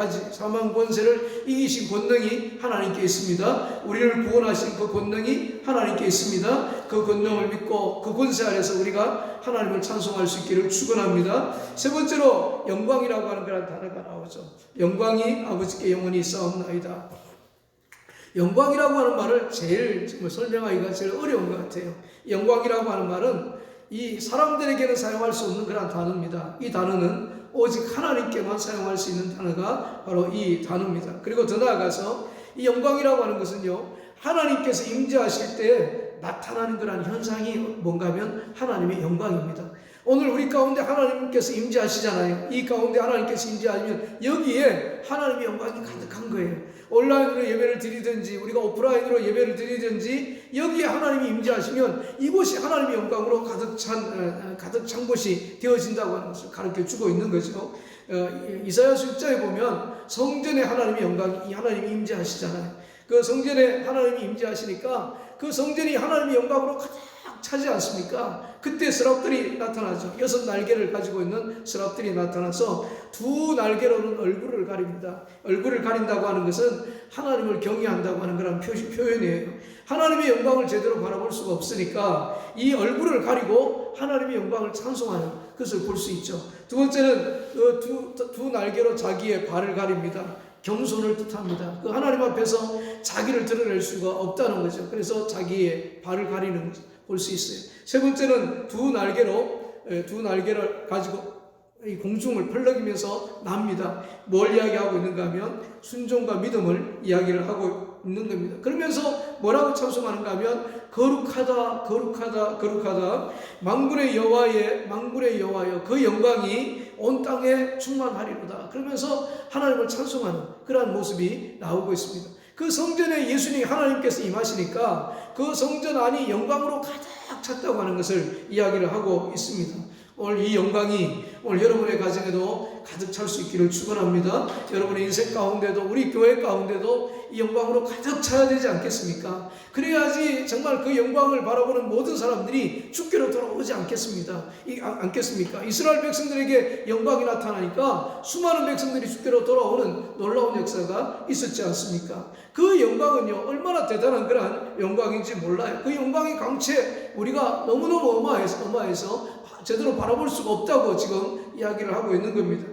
이기신 권능이 하나님께 있습니다. 우리를 구원하신 그 권능이 하나님께 있습니다. 그 권능을 믿고 그 권세 아래서 우리가 하나님을 찬송할 수 있기를 축원합니다. 세 번째로 영광이라고 하는 그런 단어가 나오죠. 영광이 아버지께 영원히 있사옵나이다. 영광이라고 하는 말을 제일 설명하기가 제일 어려운 것 같아요. 영광이라고 하는 말은 이 사람들에게는 사용할 수 없는 그런 단어입니다. 이 단어는 오직 하나님께만 사용할 수 있는 단어가 바로 이 단어입니다. 그리고 더 나아가서 이 영광이라고 하는 것은요, 하나님께서 임재하실 때 나타나는 그런 현상이 뭔가 하면 하나님의 영광입니다. 오늘 우리 가운데 하나님께서 임재하시잖아요. 이 가운데 하나님께서 임재하시면 여기에 하나님의 영광이 가득한 거예요. 온라인으로 예배를 드리든지 우리가 오프라인으로 예배를 드리든지 여기에 하나님이 임재하시면 이곳이 하나님의 영광으로 가득 찬 곳이 되어진다고 하는 것을 가르쳐주고 있는 거죠. 이사야서 6장에 보면 성전에 하나님의 영광이, 하나님이 임재하시잖아요. 그 성전에 하나님이 임재하시니까 그 성전이 하나님의 영광으로 가득 차지 않습니까? 그때 스랍들이 나타나죠. 6날개를 가지고 있는 스랍들이 나타나서 2날개로는 얼굴을 가립니다. 얼굴을 가린다고 하는 것은 하나님을 경외한다고 하는 그런 표현이에요. 하나님의 영광을 제대로 바라볼 수가 없으니까 이 얼굴을 가리고 하나님의 영광을 찬송하는 것을 볼 수 있죠. 두 번째는 두 날개로 자기의 발을 가립니다. 겸손을 뜻합니다. 그 하나님 앞에서 자기를 드러낼 수가 없다는 거죠. 그래서 자기의 발을 가리는 것을 볼 수 있어요. 세 번째는 두 날개를 가지고 이 공중을 펄럭이면서 납니다. 뭘 이야기하고 있는가 하면 순종과 믿음을 이야기를 하고 있는 겁니다. 그러면서 뭐라고 찬송하는가 하면 거룩하다 거룩하다 거룩하다 만군의 여호와여 그 영광이 온 땅에 충만하리로다. 그러면서 하나님을 찬송하는 그러한 모습이 나오고 있습니다. 그 성전에 예수님이 하나님께서 임하시니까 그 성전 안이 영광으로 가득 찼다고 하는 것을 이야기를 하고 있습니다. 오늘 이 영광이 오늘 여러분의 가정에도 가득 찰 수 있기를 축원합니다. 여러분의 인생 가운데도 우리 교회 가운데도 이 영광으로 가득 차야 되지 않겠습니까? 그래야지 정말 그 영광을 바라보는 모든 사람들이 주께로 돌아오지 않겠습니까? 이스라엘 백성들에게 영광이 나타나니까 수많은 백성들이 주께로 돌아오는 놀라운 역사가 있었지 않습니까? 그 영광은요 얼마나 대단한 그런 영광인지 몰라요. 그 영광의 강체 우리가 너무너무 어마해서 제대로 바라볼 수가 없다고 지금 이야기를 하고 있는 겁니다.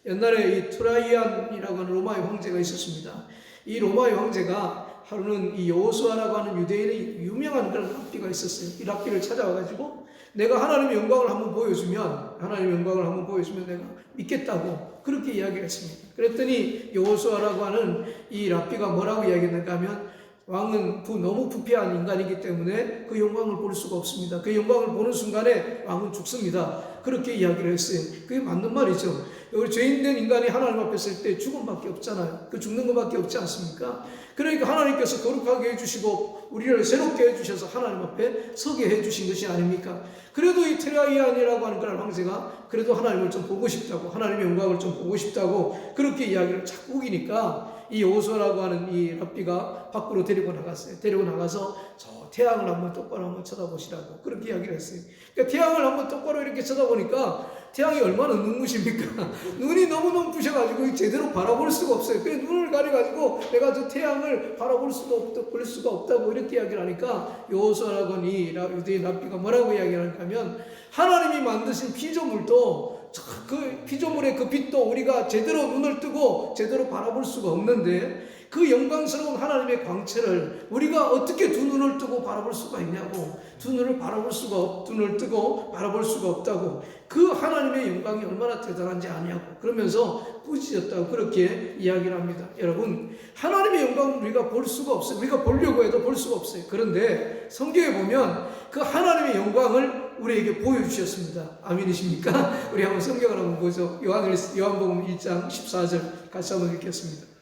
옛날에 이 트라이안이라고 하는 로마의 황제가 있었습니다. 이 로마의 황제가 하루는 이 여호수아라고 하는 유대인의 유명한 그런 랍비가 있었어요. 이 랍비를 찾아와가지고 내가 하나님의 영광을 한번 보여주면 내가 믿겠다고 그렇게 이야기를 했습니다. 그랬더니 여호수아라고 하는 이 랍비가 뭐라고 이야기했는가 하면 왕은 너무 부패한 인간이기 때문에 그 영광을 볼 수가 없습니다. 그 영광을 보는 순간에 왕은 죽습니다. 그렇게 이야기를 했어요. 그게 맞는 말이죠. 우리 죄인된 인간이 하나님 앞에 설 때 죽음밖에 없잖아요. 그 죽는 것밖에 없지 않습니까? 그러니까 하나님께서 거룩하게 해주시고 우리를 새롭게 해주셔서 하나님 앞에 서게 해주신 것이 아닙니까? 그래도 이 트라이안이라고 하는 그런 황제가 그래도 하나님을 좀 보고 싶다고, 하나님의 영광을 좀 보고 싶다고 그렇게 이야기를 자꾸 우기니까 이 여호수아라고 하는 이 랍비가 밖으로 데리고 나갔어요. 데리고 나가서 저 태양을 한번 똑바로 한번 쳐다보시라고 그렇게 이야기를 했어요. 그러니까 태양을 한번 똑바로 이렇게 쳐다보니까 태양이 얼마나 눈부십니까? 눈이 너무너무 부셔가지고 제대로 바라볼 수가 없어요. 그 눈을 가려가지고 내가 저 태양을 바라볼 볼 수가 없다고 이렇게 이야기를 하니까 여호수아라고 하는 이 유대인 랍비가 뭐라고 이야기를 하냐면 하나님이 만드신 피조물도 그 피조물의 그 빛도 우리가 제대로 눈을 뜨고 제대로 바라볼 수가 없는데 그 영광스러운 하나님의 광채를 우리가 어떻게 두 눈을 뜨고 바라볼 수가 있냐고. 눈을 뜨고 바라볼 수가 없다고. 그 하나님의 영광이 얼마나 대단한지 아냐고. 그러면서 꾸짖었다고 그렇게 이야기를 합니다. 여러분, 하나님의 영광은 우리가 볼 수가 없어요. 우리가 보려고 해도 볼 수가 없어요. 그런데 성경에 보면 그 하나님의 영광을 우리에게 보여주셨습니다. 아멘이십니까? 우리 한번 성경을 한번 보죠. 요한복음 1장 14절 같이 한번 읽겠습니다.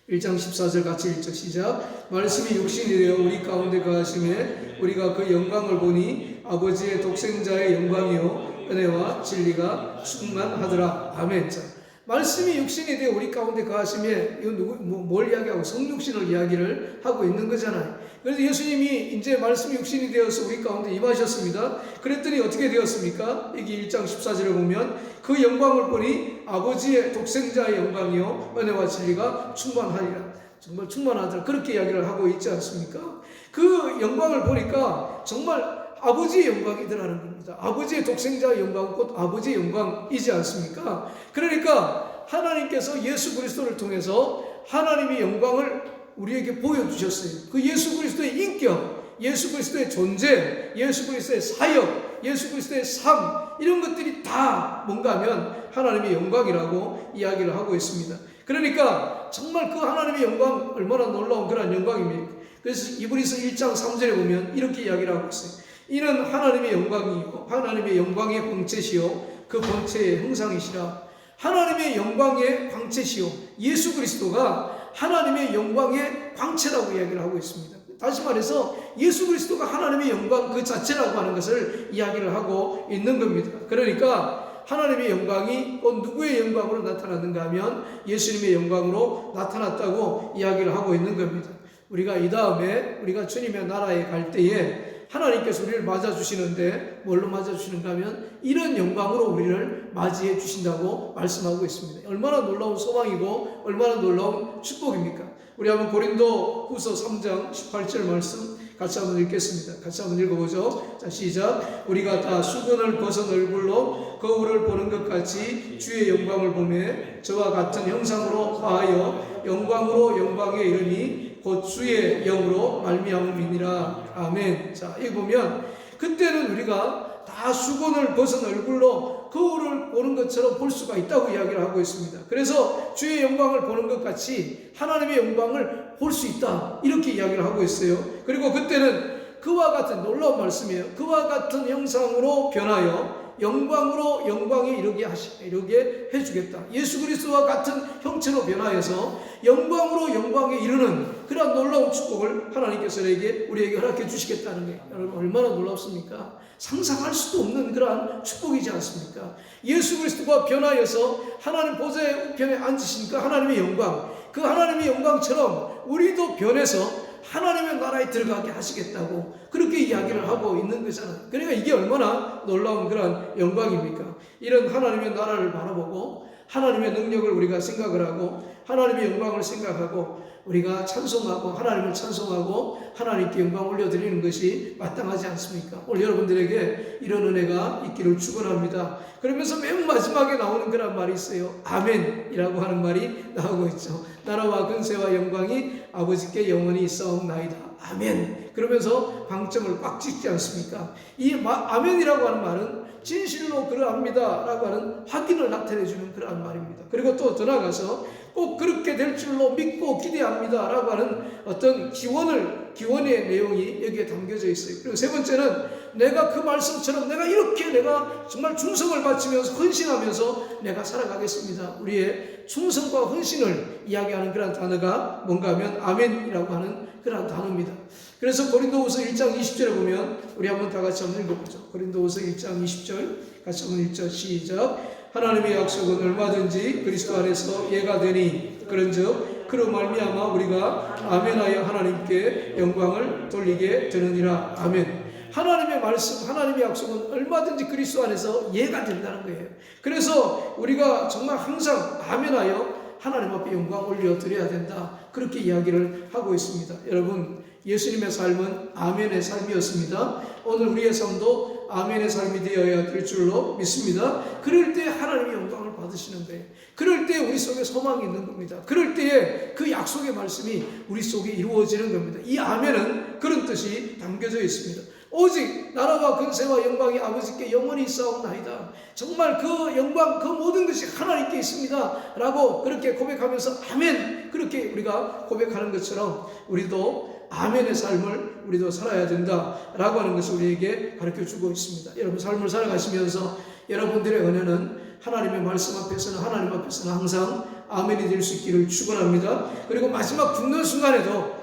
1장 14절 같이 읽죠. 시작. 말씀이 육신이 되어 우리 가운데 거하심에 우리가 그 영광을 보니 아버지의 독생자의 영광이요 은혜와 진리가 충만하더라. 아멘. 자, 말씀이 육신이 되어 우리 가운데 거하심에 이건 뭘 이야기하고 성육신을 이야기를 하고 있는 거잖아요. 그래서 예수님이 이제 말씀이 육신이 되어서 우리 가운데 임하셨습니다. 그랬더니 어떻게 되었습니까? 여기 1장 14절에 보면 그 영광을 보니 아버지의 독생자의 영광이요 은혜와 진리가 충만하리라. 정말 충만하더라. 그렇게 이야기를 하고 있지 않습니까? 그 영광을 보니까 정말 아버지의 영광이더라는 겁니다. 아버지의 독생자의 영광, 곧 아버지의 영광이지 않습니까? 그러니까 하나님께서 예수 그리스도를 통해서 하나님의 영광을 우리에게 보여주셨어요. 그 예수 그리스도의 인격, 예수 그리스도의 존재, 예수 그리스도의 사역, 예수 그리스도의 삶, 이런 것들이 다 뭔가 하면 하나님의 영광이라고 이야기를 하고 있습니다. 그러니까 정말 그 하나님의 영광 얼마나 놀라운 그런 영광입니까? 그래서 이브리서 1장 3절에 보면 이렇게 이야기를 하고 있어요. 이는 하나님의 영광이요 하나님의 영광의 광채시요 그 본체의 형상이시라. 하나님의 영광의 광채시요, 예수 그리스도가 하나님의 영광의 광채라고 이야기를 하고 있습니다. 다시 말해서 예수 그리스도가 하나님의 영광 그 자체라고 하는 것을 이야기를 하고 있는 겁니다. 그러니까 하나님의 영광이 누구의 영광으로 나타났는가 하면 예수님의 영광으로 나타났다고 이야기를 하고 있는 겁니다. 우리가 이 다음에 우리가 주님의 나라에 갈 때에 하나님께서 우리를 맞아주시는데 뭘로 맞아주시는가 하면 이런 영광으로 우리를 맞이해 주신다고 말씀하고 있습니다. 얼마나 놀라운 소망이고 얼마나 놀라운 축복입니까? 우리 한번 고린도 후서 3장 18절 말씀 같이 한번 읽겠습니다. 같이 한번 읽어보죠. 자, 시작. 우리가 다 수건을 벗은 얼굴로 거울을 보는 것 같이 주의 영광을 보매 저와 같은 형상으로 화하여 영광으로 영광에 이르니 곧 주의 영으로 말미암음이니라. 아멘. 자, 여기 보면 그때는 우리가 다 수건을 벗은 얼굴로 거울을 보는 것처럼 볼 수가 있다고 이야기를 하고 있습니다. 그래서 주의 영광을 보는 것 같이 하나님의 영광을 볼 수 있다, 이렇게 이야기를 하고 있어요. 그리고 그때는 그와 같은 놀라운 말씀이에요. 그와 같은 형상으로 변하여 영광으로 영광에 이르게 해주겠다. 예수 그리스도와 같은 형체로 변하여서 영광으로 영광에 이르는 그런 놀라운 축복을 하나님께서 우리에게 허락해 주시겠다는 게 여러분 얼마나 놀랍습니까? 상상할 수도 없는 그러한 축복이지 않습니까? 예수 그리스도가 변하여서 하나님 보좌의 우편에 앉으시니까 하나님의 영광, 그 하나님의 영광처럼 우리도 변해서 하나님의 나라에 들어가게 하시겠다고 그렇게 이야기를 하고 있는 거잖아요. 그러니까 이게 얼마나 놀라운 그런 영광입니까? 이런 하나님의 나라를 바라보고 하나님의 능력을 우리가 생각을 하고 하나님의 영광을 생각하고 우리가 찬송하고 하나님을 찬송하고 하나님께 영광 올려드리는 것이 마땅하지 않습니까? 오늘 여러분들에게 이런 은혜가 있기를 축원합니다. 그러면서 맨 마지막에 나오는 그런 말이 있어요. 아멘이라고 하는 말이 나오고 있죠. 나라와 근세와 영광이 아버지께 영원히 있사옵나이다. 아멘. 그러면서 방점을 꽉 찍지 않습니까? 이 아멘이라고 하는 말은 진실로 그러합니다 라고 하는 확인을 나타내 주는 그러한 말입니다. 그리고 또 더 나아가서 꼭 그렇게 될 줄로 믿고 기대합니다 라고 하는 어떤 기원의 내용이 여기에 담겨져 있어요. 그리고 세 번째는 내가 그 말씀처럼 내가 정말 충성을 바치면서 헌신하면서 내가 살아가겠습니다. 우리의 충성과 헌신을 이야기하는 그런 단어가 뭔가 하면 아멘이라고 하는 그런 단어입니다. 그래서 고린도후서 1장 20절에 보면 우리 한번 다 같이 한번 읽어보죠. 고린도후서 1장 20절 같이 한번 읽죠. 시작. 하나님의 약속은 얼마든지 그리스도 안에서 예가 되니 그런즉 그로 말미암아 우리가 아멘하여 하나님께 영광을 돌리게 되느니라. 아멘. 하나님의 말씀, 하나님의 약속은 얼마든지 그리스도 안에서 예가 된다는 거예요. 그래서 우리가 정말 항상 아멘하여 하나님 앞에 영광 올려드려야 된다. 그렇게 이야기를 하고 있습니다. 여러분, 예수님의 삶은 아멘의 삶이었습니다. 오늘 우리의 삶도 아멘의 삶이 되어야 될 줄로 믿습니다. 그럴 때 하나님의 영광을 받으시는 거예요. 그럴 때 우리 속에 소망이 있는 겁니다. 그럴 때에 그 약속의 말씀이 우리 속에 이루어지는 겁니다. 이 아멘은 그런 뜻이 담겨져 있습니다. 오직 나라와 근세와 영광이 아버지께 영원히 있사옵나이다. 정말 그 영광, 그 모든 것이 하나님께 있습니다 라고 그렇게 고백하면서 아멘, 그렇게 우리가 고백하는 것처럼 우리도 아멘의 삶을 우리도 살아야 된다라고 하는 것을 우리에게 가르쳐주고 있습니다. 여러분 삶을 살아가시면서 여러분들의 은혜는 하나님의 말씀 앞에서는, 하나님 앞에서는 항상 아멘이 될 수 있기를 축원합니다. 그리고 마지막 죽는 순간에도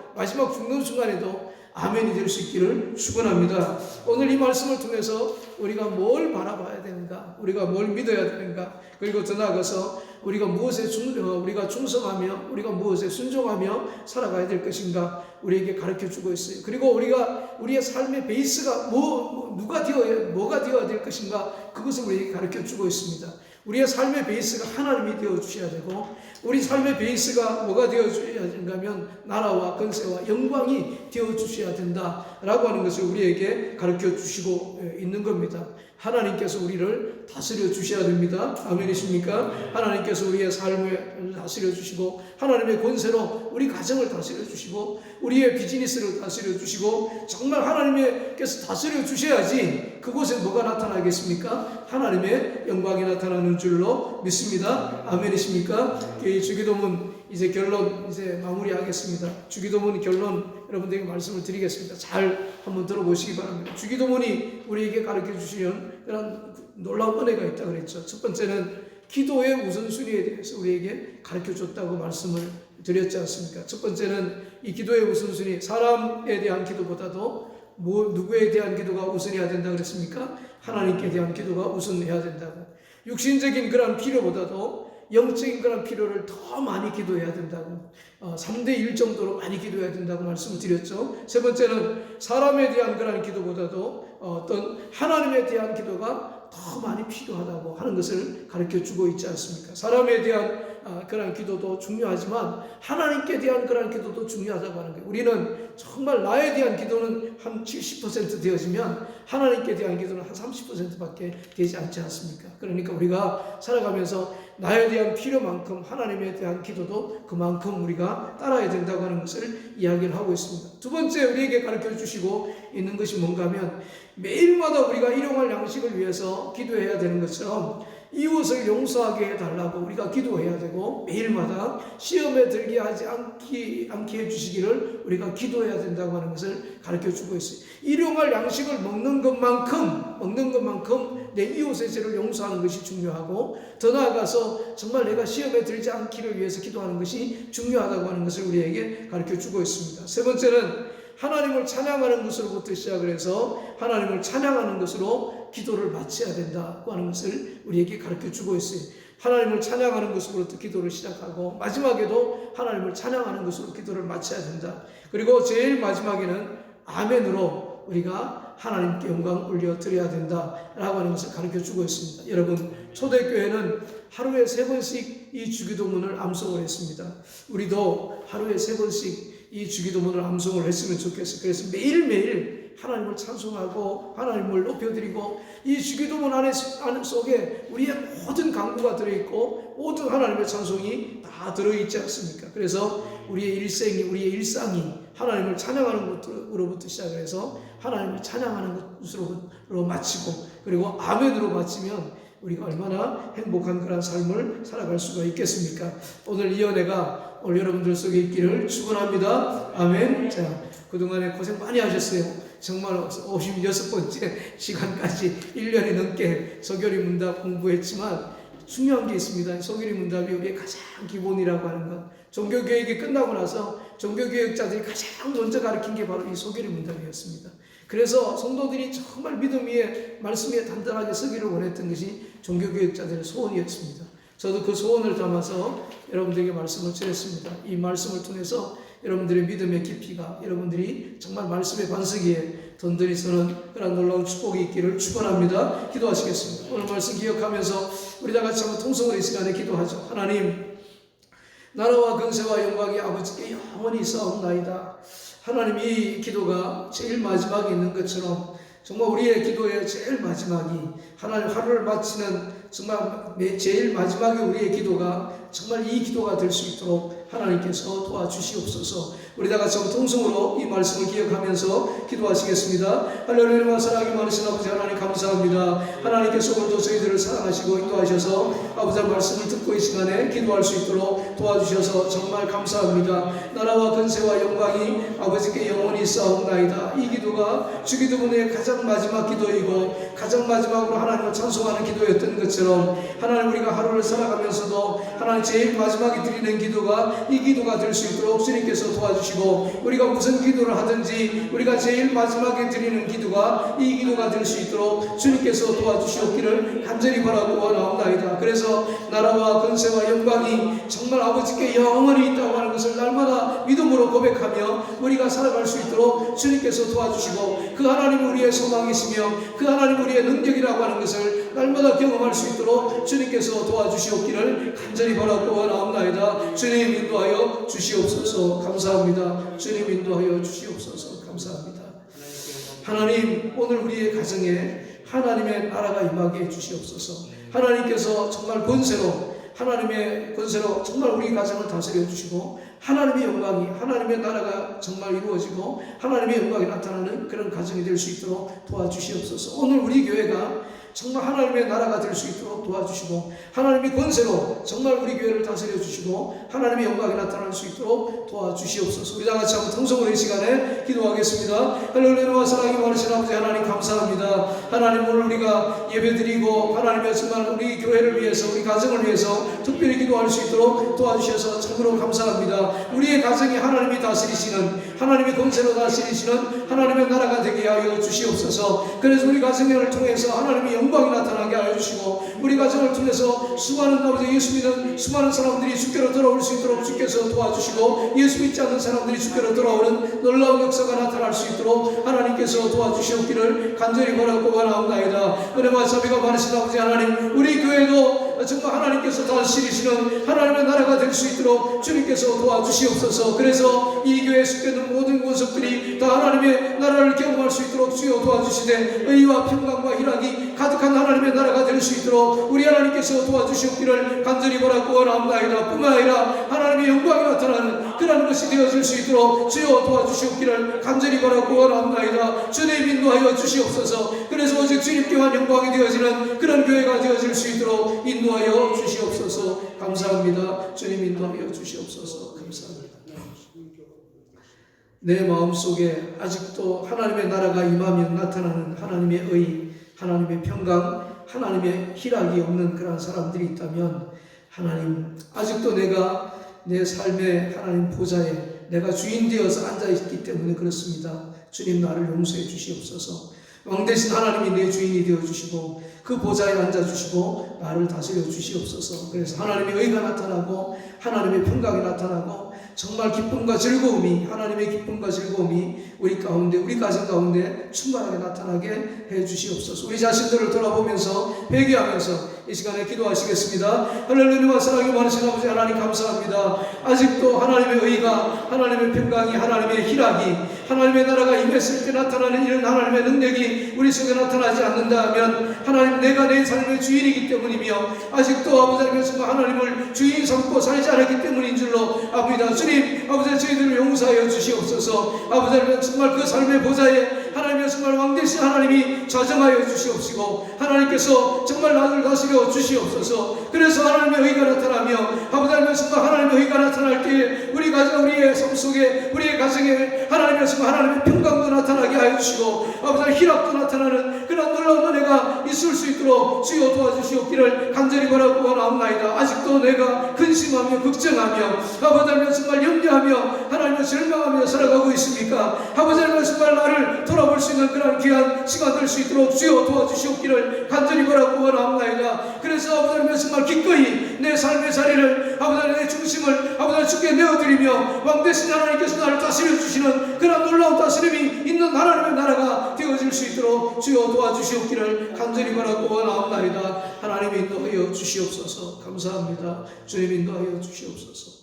아멘이 될 수 있기를 축원합니다. 오늘 이 말씀을 통해서 우리가 뭘 바라봐야 되는가, 우리가 뭘 믿어야 되는가, 그리고 더 나아가서 우리가 우리가 충성하며 우리가 무엇에 순종하며 살아가야 될 것인가 우리에게 가르쳐주고 있어요. 그리고 우리의 삶의 베이스가 뭐가 되어야 될 것인가 그것을 우리에게 가르쳐주고 있습니다. 우리의 삶의 베이스가 하나님이 되어주셔야 되고, 우리 삶의 베이스가 뭐가 되어주셔야 되는가 하면 나라와 근세와 영광이 되어주셔야 된다라고 하는 것을 우리에게 가르쳐주시고 있는 겁니다. 하나님께서 우리를 다스려 주셔야 됩니다. 아멘이십니까? 하나님께서 우리의 삶을 다스려 주시고 하나님의 권세로 우리 가정을 다스려 주시고 우리의 비즈니스를 다스려 주시고 정말 하나님께서 다스려 주셔야지 그곳에 뭐가 나타나겠습니까? 하나님의 영광이 나타나는 줄로 믿습니다. 아멘이십니까? 주기도문 이제 결론 마무리하겠습니다. 주기도문 결론 여러분들에게 말씀을 드리겠습니다. 잘 한번 들어보시기 바랍니다. 주기도문이 우리에게 가르쳐 주시는 그런 놀라운 은혜가 있다고 그랬죠. 첫 번째는 기도의 우선순위에 대해서 우리에게 가르쳐 줬다고 말씀을 드렸지 않습니까? 첫 번째는 이 기도의 우선순위, 사람에 대한 기도보다도 누구에 대한 기도가 우선해야 된다고 그랬습니까? 하나님께 대한 기도가 우선해야 된다고. 육신적인 그런 필요보다도 영적인 그런 필요를 더 많이 기도해야 된다고, 3대1 정도로 많이 기도해야 된다고 말씀을 드렸죠. 세 번째는 사람에 대한 그런 기도보다도 어떤 하나님에 대한 기도가 더 많이 필요하다고 하는 것을 가르쳐 주고 있지 않습니까? 사람에 대한 그런 기도도 중요하지만 하나님께 대한 그런 기도도 중요하다고 하는 거예요. 우리는 정말 나에 대한 기도는 한 70% 되어지면 하나님께 대한 기도는 한 30%밖에 되지 않지 않습니까? 그러니까 우리가 살아가면서 나에 대한 필요만큼 하나님에 대한 기도도 그만큼 우리가 따라야 된다고 하는 것을 이야기를 하고 있습니다. 두 번째 우리에게 가르쳐 주시고 있는 것이 뭔가 하면 매일마다 우리가 일용할 양식을 위해서 기도해야 되는 것처럼 이웃을 용서하게 해달라고 우리가 기도해야 되고, 매일마다 시험에 들게 하지 않게 해주시기를 우리가 기도해야 된다고 하는 것을 가르쳐주고 있어요. 일용할 양식을 먹는 것만큼 내 이웃의 죄를 용서하는 것이 중요하고, 더 나아가서 정말 내가 시험에 들지 않기를 위해서 기도하는 것이 중요하다고 하는 것을 우리에게 가르쳐주고 있습니다. 세 번째는 하나님을 찬양하는 것으로부터 시작을 해서 하나님을 찬양하는 것으로 기도를 마쳐야 된다고 하는 것을 우리에게 가르쳐주고 있어요. 하나님을 찬양하는 것으로부터 기도를 시작하고 마지막에도 하나님을 찬양하는 것으로 기도를 마쳐야 된다. 그리고 제일 마지막에는 아멘으로 우리가 하나님께 영광 올려드려야 된다라고 하는 것을 가르쳐주고 있습니다. 여러분, 초대교회는 하루에 3번씩 이 주기도문을 암송을 했습니다. 우리도 하루에 3번씩 이 주기도문을 암송을 했으면 좋겠어요. 그래서 매일매일 하나님을 찬송하고 하나님을 높여드리고, 이 주기도문 안에 속에 우리의 모든 간구가 들어있고 모든 하나님의 찬송이 다 들어있지 않습니까? 그래서 우리의 일상이 하나님을 찬양하는 것으로부터 시작해서 하나님을 찬양하는 것으로 마치고, 그리고 아멘으로 마치면 우리가 얼마나 행복한 그런 삶을 살아갈 수가 있겠습니까? 오늘 이 은혜가 오늘 여러분들 속에 있기를 축원합니다. 아멘. 자, 그동안에 고생 많이 하셨어요. 정말 56번째 시간까지 1년이 넘게 서교리 문답 공부했지만 중요한 게 있습니다. 서교리 문답이 우리의 가장 기본이라고 하는 것. 종교교육이 끝나고 나서 종교교육자들이 가장 먼저 가르친 게 바로 이 서교리 문답이었습니다. 그래서 성도들이 정말 믿음 위에 말씀 위에 단단하게 서기를 원했던 것이 종교교육자들의 소원이었습니다. 저도 그 소원을 담아서 여러분들에게 말씀을 전했습니다. 이 말씀을 통해서 여러분들의 믿음의 깊이가, 여러분들이 정말 말씀의 반석이에 던들이 서는 그런 놀라운 축복이 있기를 축원합니다. 기도하시겠습니다. 오늘 말씀 기억하면서 우리 다 같이 한번 통성으로 이 시간에 기도하죠. 하나님, 나라와 권세와 영광이 아버지께 영원히 있사옵나이다. 하나님, 이 기도가 제일 마지막에 있는 것처럼 정말 우리의 기도의 제일 마지막이, 하나님 하루를 마치는 정말 제일 마지막에 우리의 기도가 정말 이 기도가 될 수 있도록 하나님께서 도와주시옵소서. 우리 다 같이 통성으로 이 말씀을 기억하면서 기도하시겠습니다. 할렐루야. 사랑이 많으신 아버지 하나님 감사합니다. 하나님께서 오늘도 저희들을 사랑하시고 인도하셔서 아버지의 말씀을 듣고 이 시간에 기도할 수 있도록 도와주셔서 정말 감사합니다. 나라와 권세와 영광이 아버지께 영원히 있사옵나이다. 이 기도가 주기도문의 가장 마지막 기도이고 가장 마지막으로 하나님을 찬송하는 기도였던 것처럼, 하나님 우리가 하루를 살아가면서도 하나님 제일 마지막에 드리는 기도가 이 기도가 될 수 있도록 주님께서 도와주시고, 우리가 무슨 기도를 하든지 우리가 제일 마지막에 드리는 기도가 이 기도가 될 수 있도록 주님께서 도와주시옵기를 간절히 바라고 원하옵나이다. 그래서 나라와 권세와 영광이 정말 아버지께 영원히 있다고 하는 것을 날마다 믿음으로 고백하며 우리가 살아갈 수 있도록 주님께서 도와주시고, 그 하나님 우리의 소망이시며 그 하나님 우리의 능력이라고 하는 것을 날마다 경험할 수 있도록 주님께서 도와주시옵기를 간절히 바라고 원하옵나이다. 주님 인도하여 주시옵소서. 감사합니다. 주님 인도하여 주시옵소서. 감사합니다. 하나님, 오늘 우리의 가정에 하나님의 나라가 임하게 해 주시옵소서. 하나님께서 정말 하나님의 권세로 정말 우리 가정을 다스려 주시고, 하나님의 영광이, 하나님의 나라가 정말 이루어지고 하나님의 영광이 나타나는 그런 가정이 될 수 있도록 도와주시옵소서. 오늘 우리 교회가 정말 하나님의 나라가 될 수 있도록 도와주시고, 하나님의 권세로 정말 우리 교회를 다스려 주시고 하나님의 영광이 나타날 수 있도록 도와주시옵소서. 우리 다 같이 한번 통성으로 이 시간에 기도하겠습니다. 할렐루야. 사랑이 많으신 아버지 하나님 감사합니다. 하나님, 오늘 우리가 예배드리고 하나님의 정말 우리 교회를 위해서, 우리 가정을 위해서 특별히 기도할 수 있도록 도와주셔서 참으로 감사합니다. 우리의 가정이 하나님이 다스리시는, 하나님의 권세로 다스리시는 하나님의 나라가 되게 하여 주시옵소서. 그래서 우리 가정을 통해서 하나님의 영광이 나타나게 하여 주시고, 우리 가정을 통해서 수많은 아버지 예수 믿는 수많은 사람들이 주께로 돌아올 수 있도록 주께서 도와주시고, 예수 믿지 않는 사람들이 주께로 돌아오는 놀라운 역사가 나타날 수 있도록 하나님께서 도와주시옵기를 간절히 바라고 원하옵나이다. 은혜와 자비가 많으신 아버지 하나님, 우리 교회도 정말 하나님께서 다스리시는 하나님의 나라가 될 수 있도록 주님께서 도와주시옵소서. 그래서 이 교회에 속해있는 모든 권속들이 다 하나님의 나라를 경험할 수 있도록 주여 도와주시되, 의와 평강과 희락이 가득한 하나님의 나라가 될 수 있도록 우리 하나님께서 도와주시옵기를 간절히 바라고 원하옵나이다. 뿐만 아니라 하나님의 영광이 나타나는 그런 것이 되어질 수 있도록 주여 도와주시옵기를 간절히 바라고 원하옵나이다. 주님 인도하여 주시옵소서. 그래서 오직 주님께만 영광이 되어지는 그런 교회가 되어질 수 있도록 인도하여 주시옵소서. 감사합니다. 주님 인도하여 주시옵소서. 감사합니다. 내 마음속에 아직도 하나님의 나라가 임하면 나타나는 하나님의 의, 하나님의 평강, 하나님의 희락이 없는 그런 사람들이 있다면, 하나님, 아직도 내가 내 삶의 하나님 보좌에 내가 주인 되어서 앉아있기 때문에 그렇습니다. 주님, 나를 용서해 주시옵소서. 왕되신 하나님이 내 주인이 되어주시고 그 보좌에 앉아주시고 나를 다스려 주시옵소서. 그래서 하나님의 의가 나타나고 하나님의 평강이 나타나고 정말 기쁨과 즐거움이, 하나님의 기쁨과 즐거움이 우리 가운데, 우리 가정 가운데 충만하게 나타나게 해 주시옵소서. 우리 자신들을 돌아보면서 회개하면서 이 시간에 기도하시겠습니다. 할렐루야. 사랑이 많으신 아버지 하나님 감사합니다. 아직도 하나님의 의가, 하나님의 평강이, 하나님의 희락이, 하나님의 나라가 임했을 때 나타나는 이런 하나님의 능력이 우리 속에 나타나지 않는다 하면 하나님, 내가 내 삶의 주인이기 때문이며 아직도 아버지 하나님께서 하나님을 주인 삼고 살지 않았기 때문인 줄로 압니다. 주님, 아버지 저희들을 용서하여 주시옵소서. 아버지 하나님, 정말 그 삶의 보좌에 하나님의 정말 왕되신 하나님이 좌정하여 주시옵시고 하나님께서 정말 나를 다스려 주시옵소서. 그래서 하나님의 의가 나타나며 아버지 하나님, 정말 하나님의 의가 나타날 때에 우리 가정, 우리의 삶 속에, 우리의 가정에 하나님의 정말 하나님의 평강도 나타나게 하여 주시고 아버지 하나님, 희락도 나타나는 그런 놀라운 은혜가 있을 수 있도록 주여 도와주시옵기를 간절히 바라고 원하옵나이다. 아직도 내가 근심하며 걱정하며 아버지 하나님, 정말 염려하며 하나님을 절망하며 살아가고 있습니까? 아버지 하나님, 정말 나를 돌아볼 수 있는 그런 귀한 시간 될 수 있도록 주여 도와주시옵기를 간절히 바라고 원하옵나이다. 그래서 아버지 하나님, 정말 기꺼이 내 삶의 자리를 아버지 하나님, 내 중심을 아버지 하나님 주께 내어드리며 왕되신 하나님께서 나를 다스려 주시는 그런 놀라운 다스림이 있는 하나님의 나라가 되어질 수 있도록 주여 도와주시옵기를 간절히 바라고 원하옵나이다. 하나님 인도하여 주시옵소서. 감사합니다. 주님 인도하여 주시옵소서.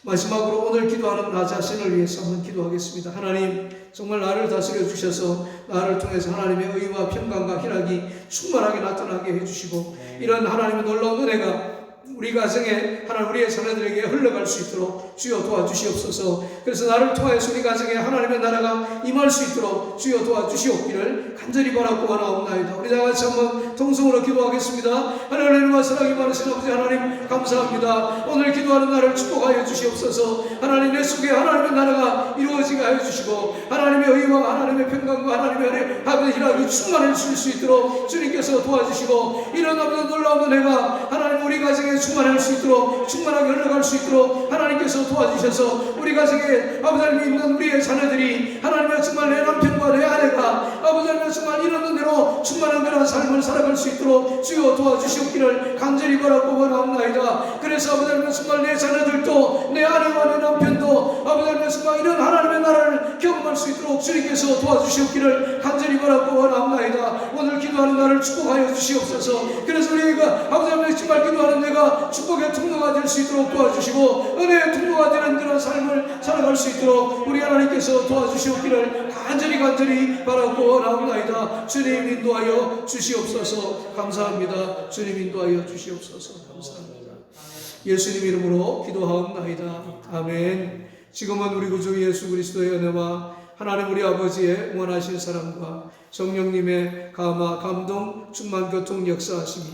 마지막으로 오늘 기도하는 나 자신을 위해서 한번 기도하겠습니다. 하나님, 정말 나를 다스려 주셔서 나를 통해서 하나님의 의와 평강과 희락이 충만하게 나타나게 해주시고 이런 하나님의 놀라운 은혜가 우리 가정에 하나님, 우리의 자녀들에게 흘러갈 수 있도록 주여 도와주시옵소서. 그래서 나를 통하여서 우리 가정에 하나님의 나라가 임할 수 있도록 주여 도와주시옵기를 간절히 바라고 원하옵나이다. 우리 다 같이 한번 통성으로 기도하겠습니다. 하나님과 사랑이 많으신 아버지 하나님 감사합니다. 오늘 기도하는 나를 축복하여 주시옵소서. 하나님, 내 속에 하나님의 나라가 이루어지게 하여 주시고 하나님의 의와 하나님의 평강과 하나님의 은혜, 하나님의 희락이 충만해질 수 있도록 주님께서 도와주시고 이런 아버지 놀라운 은혜가 하나님 우리 가정에 충만할 수 있도록, 충만하게 흘러갈 수 있도록 하나님께서 도와주셔서 우리 가정에 아버지 하나님 있는 우리의 자녀들이 하나님의 정말 내 남편과 내 아내가 아버지 하나님 정말 이런 대로 충만한 그런 삶을 살아갈 수 있도록 주여 도와주시옵기를 간절히 바라고 원하옵나이다. 그래서 아버지 하나님 정말 내 자녀들도 내 아내와 내 남편도 아버지 하나님 정말 이런 하나님의 나라를 경험할 수 있도록 주님께서 도와주시옵기를 간절히 바라고 원하옵나이다. 오늘 기도하는 나를 축복하여 주시옵소서. 그래서 우리가 아버지 하나님 정말 기도하는 내가 축복의 통로가 될 수 있도록 도와주시고 은혜의 통로가 되는 그런 삶을 살아갈 수 있도록 우리 하나님께서 도와주시옵기를 간절히 바라고 원하옵나이다. 주님 인도하여 주시옵소서. 감사합니다. 주님 인도하여 주시옵소서. 감사합니다. 예수님 이름으로 기도하옵나이다. 아멘. 지금은 우리 구주 예수 그리스도의 은혜와 하나님 우리 아버지의 원하신 사랑과 성령님의 감동 충만 교통 역사하심이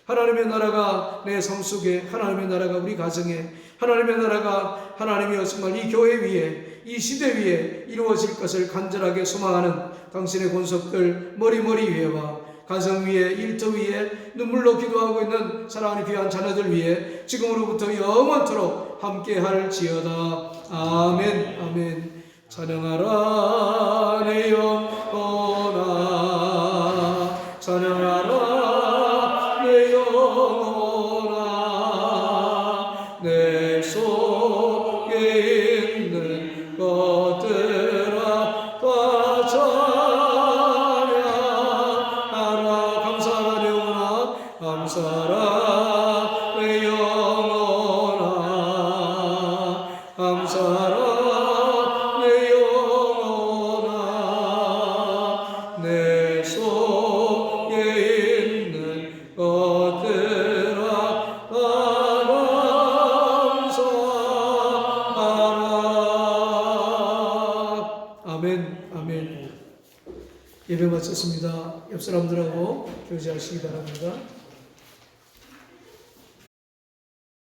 하나님의 나라가 내 삶 속에, 하나님의 나라가 우리 가정에, 하나님의 나라가 하나님이여 정말 이 교회 위에, 이 시대 위에 이루어질 것을 간절하게 소망하는 당신의 권속들 머리 위에와 가정 위에, 일터 위에 눈물로 기도하고 있는 사랑하는 귀한 자녀들 위에 지금으로부터 영원토록 함께 할지어다. 아멘. 아멘. 찬양하라 내 영혼아, 찬양하라 내 영혼아, 내 속에 있는 것들아 다 찬양하라. 감사하라 내 영혼아, 감사하라 내 영혼아, 감사하라 내 영혼아, 내 속에 있는 것들아 다 감사하라. 아멘. 아멘. 예배 마쳤습니다. 옆 사람들하고 교제하시기 바랍니다.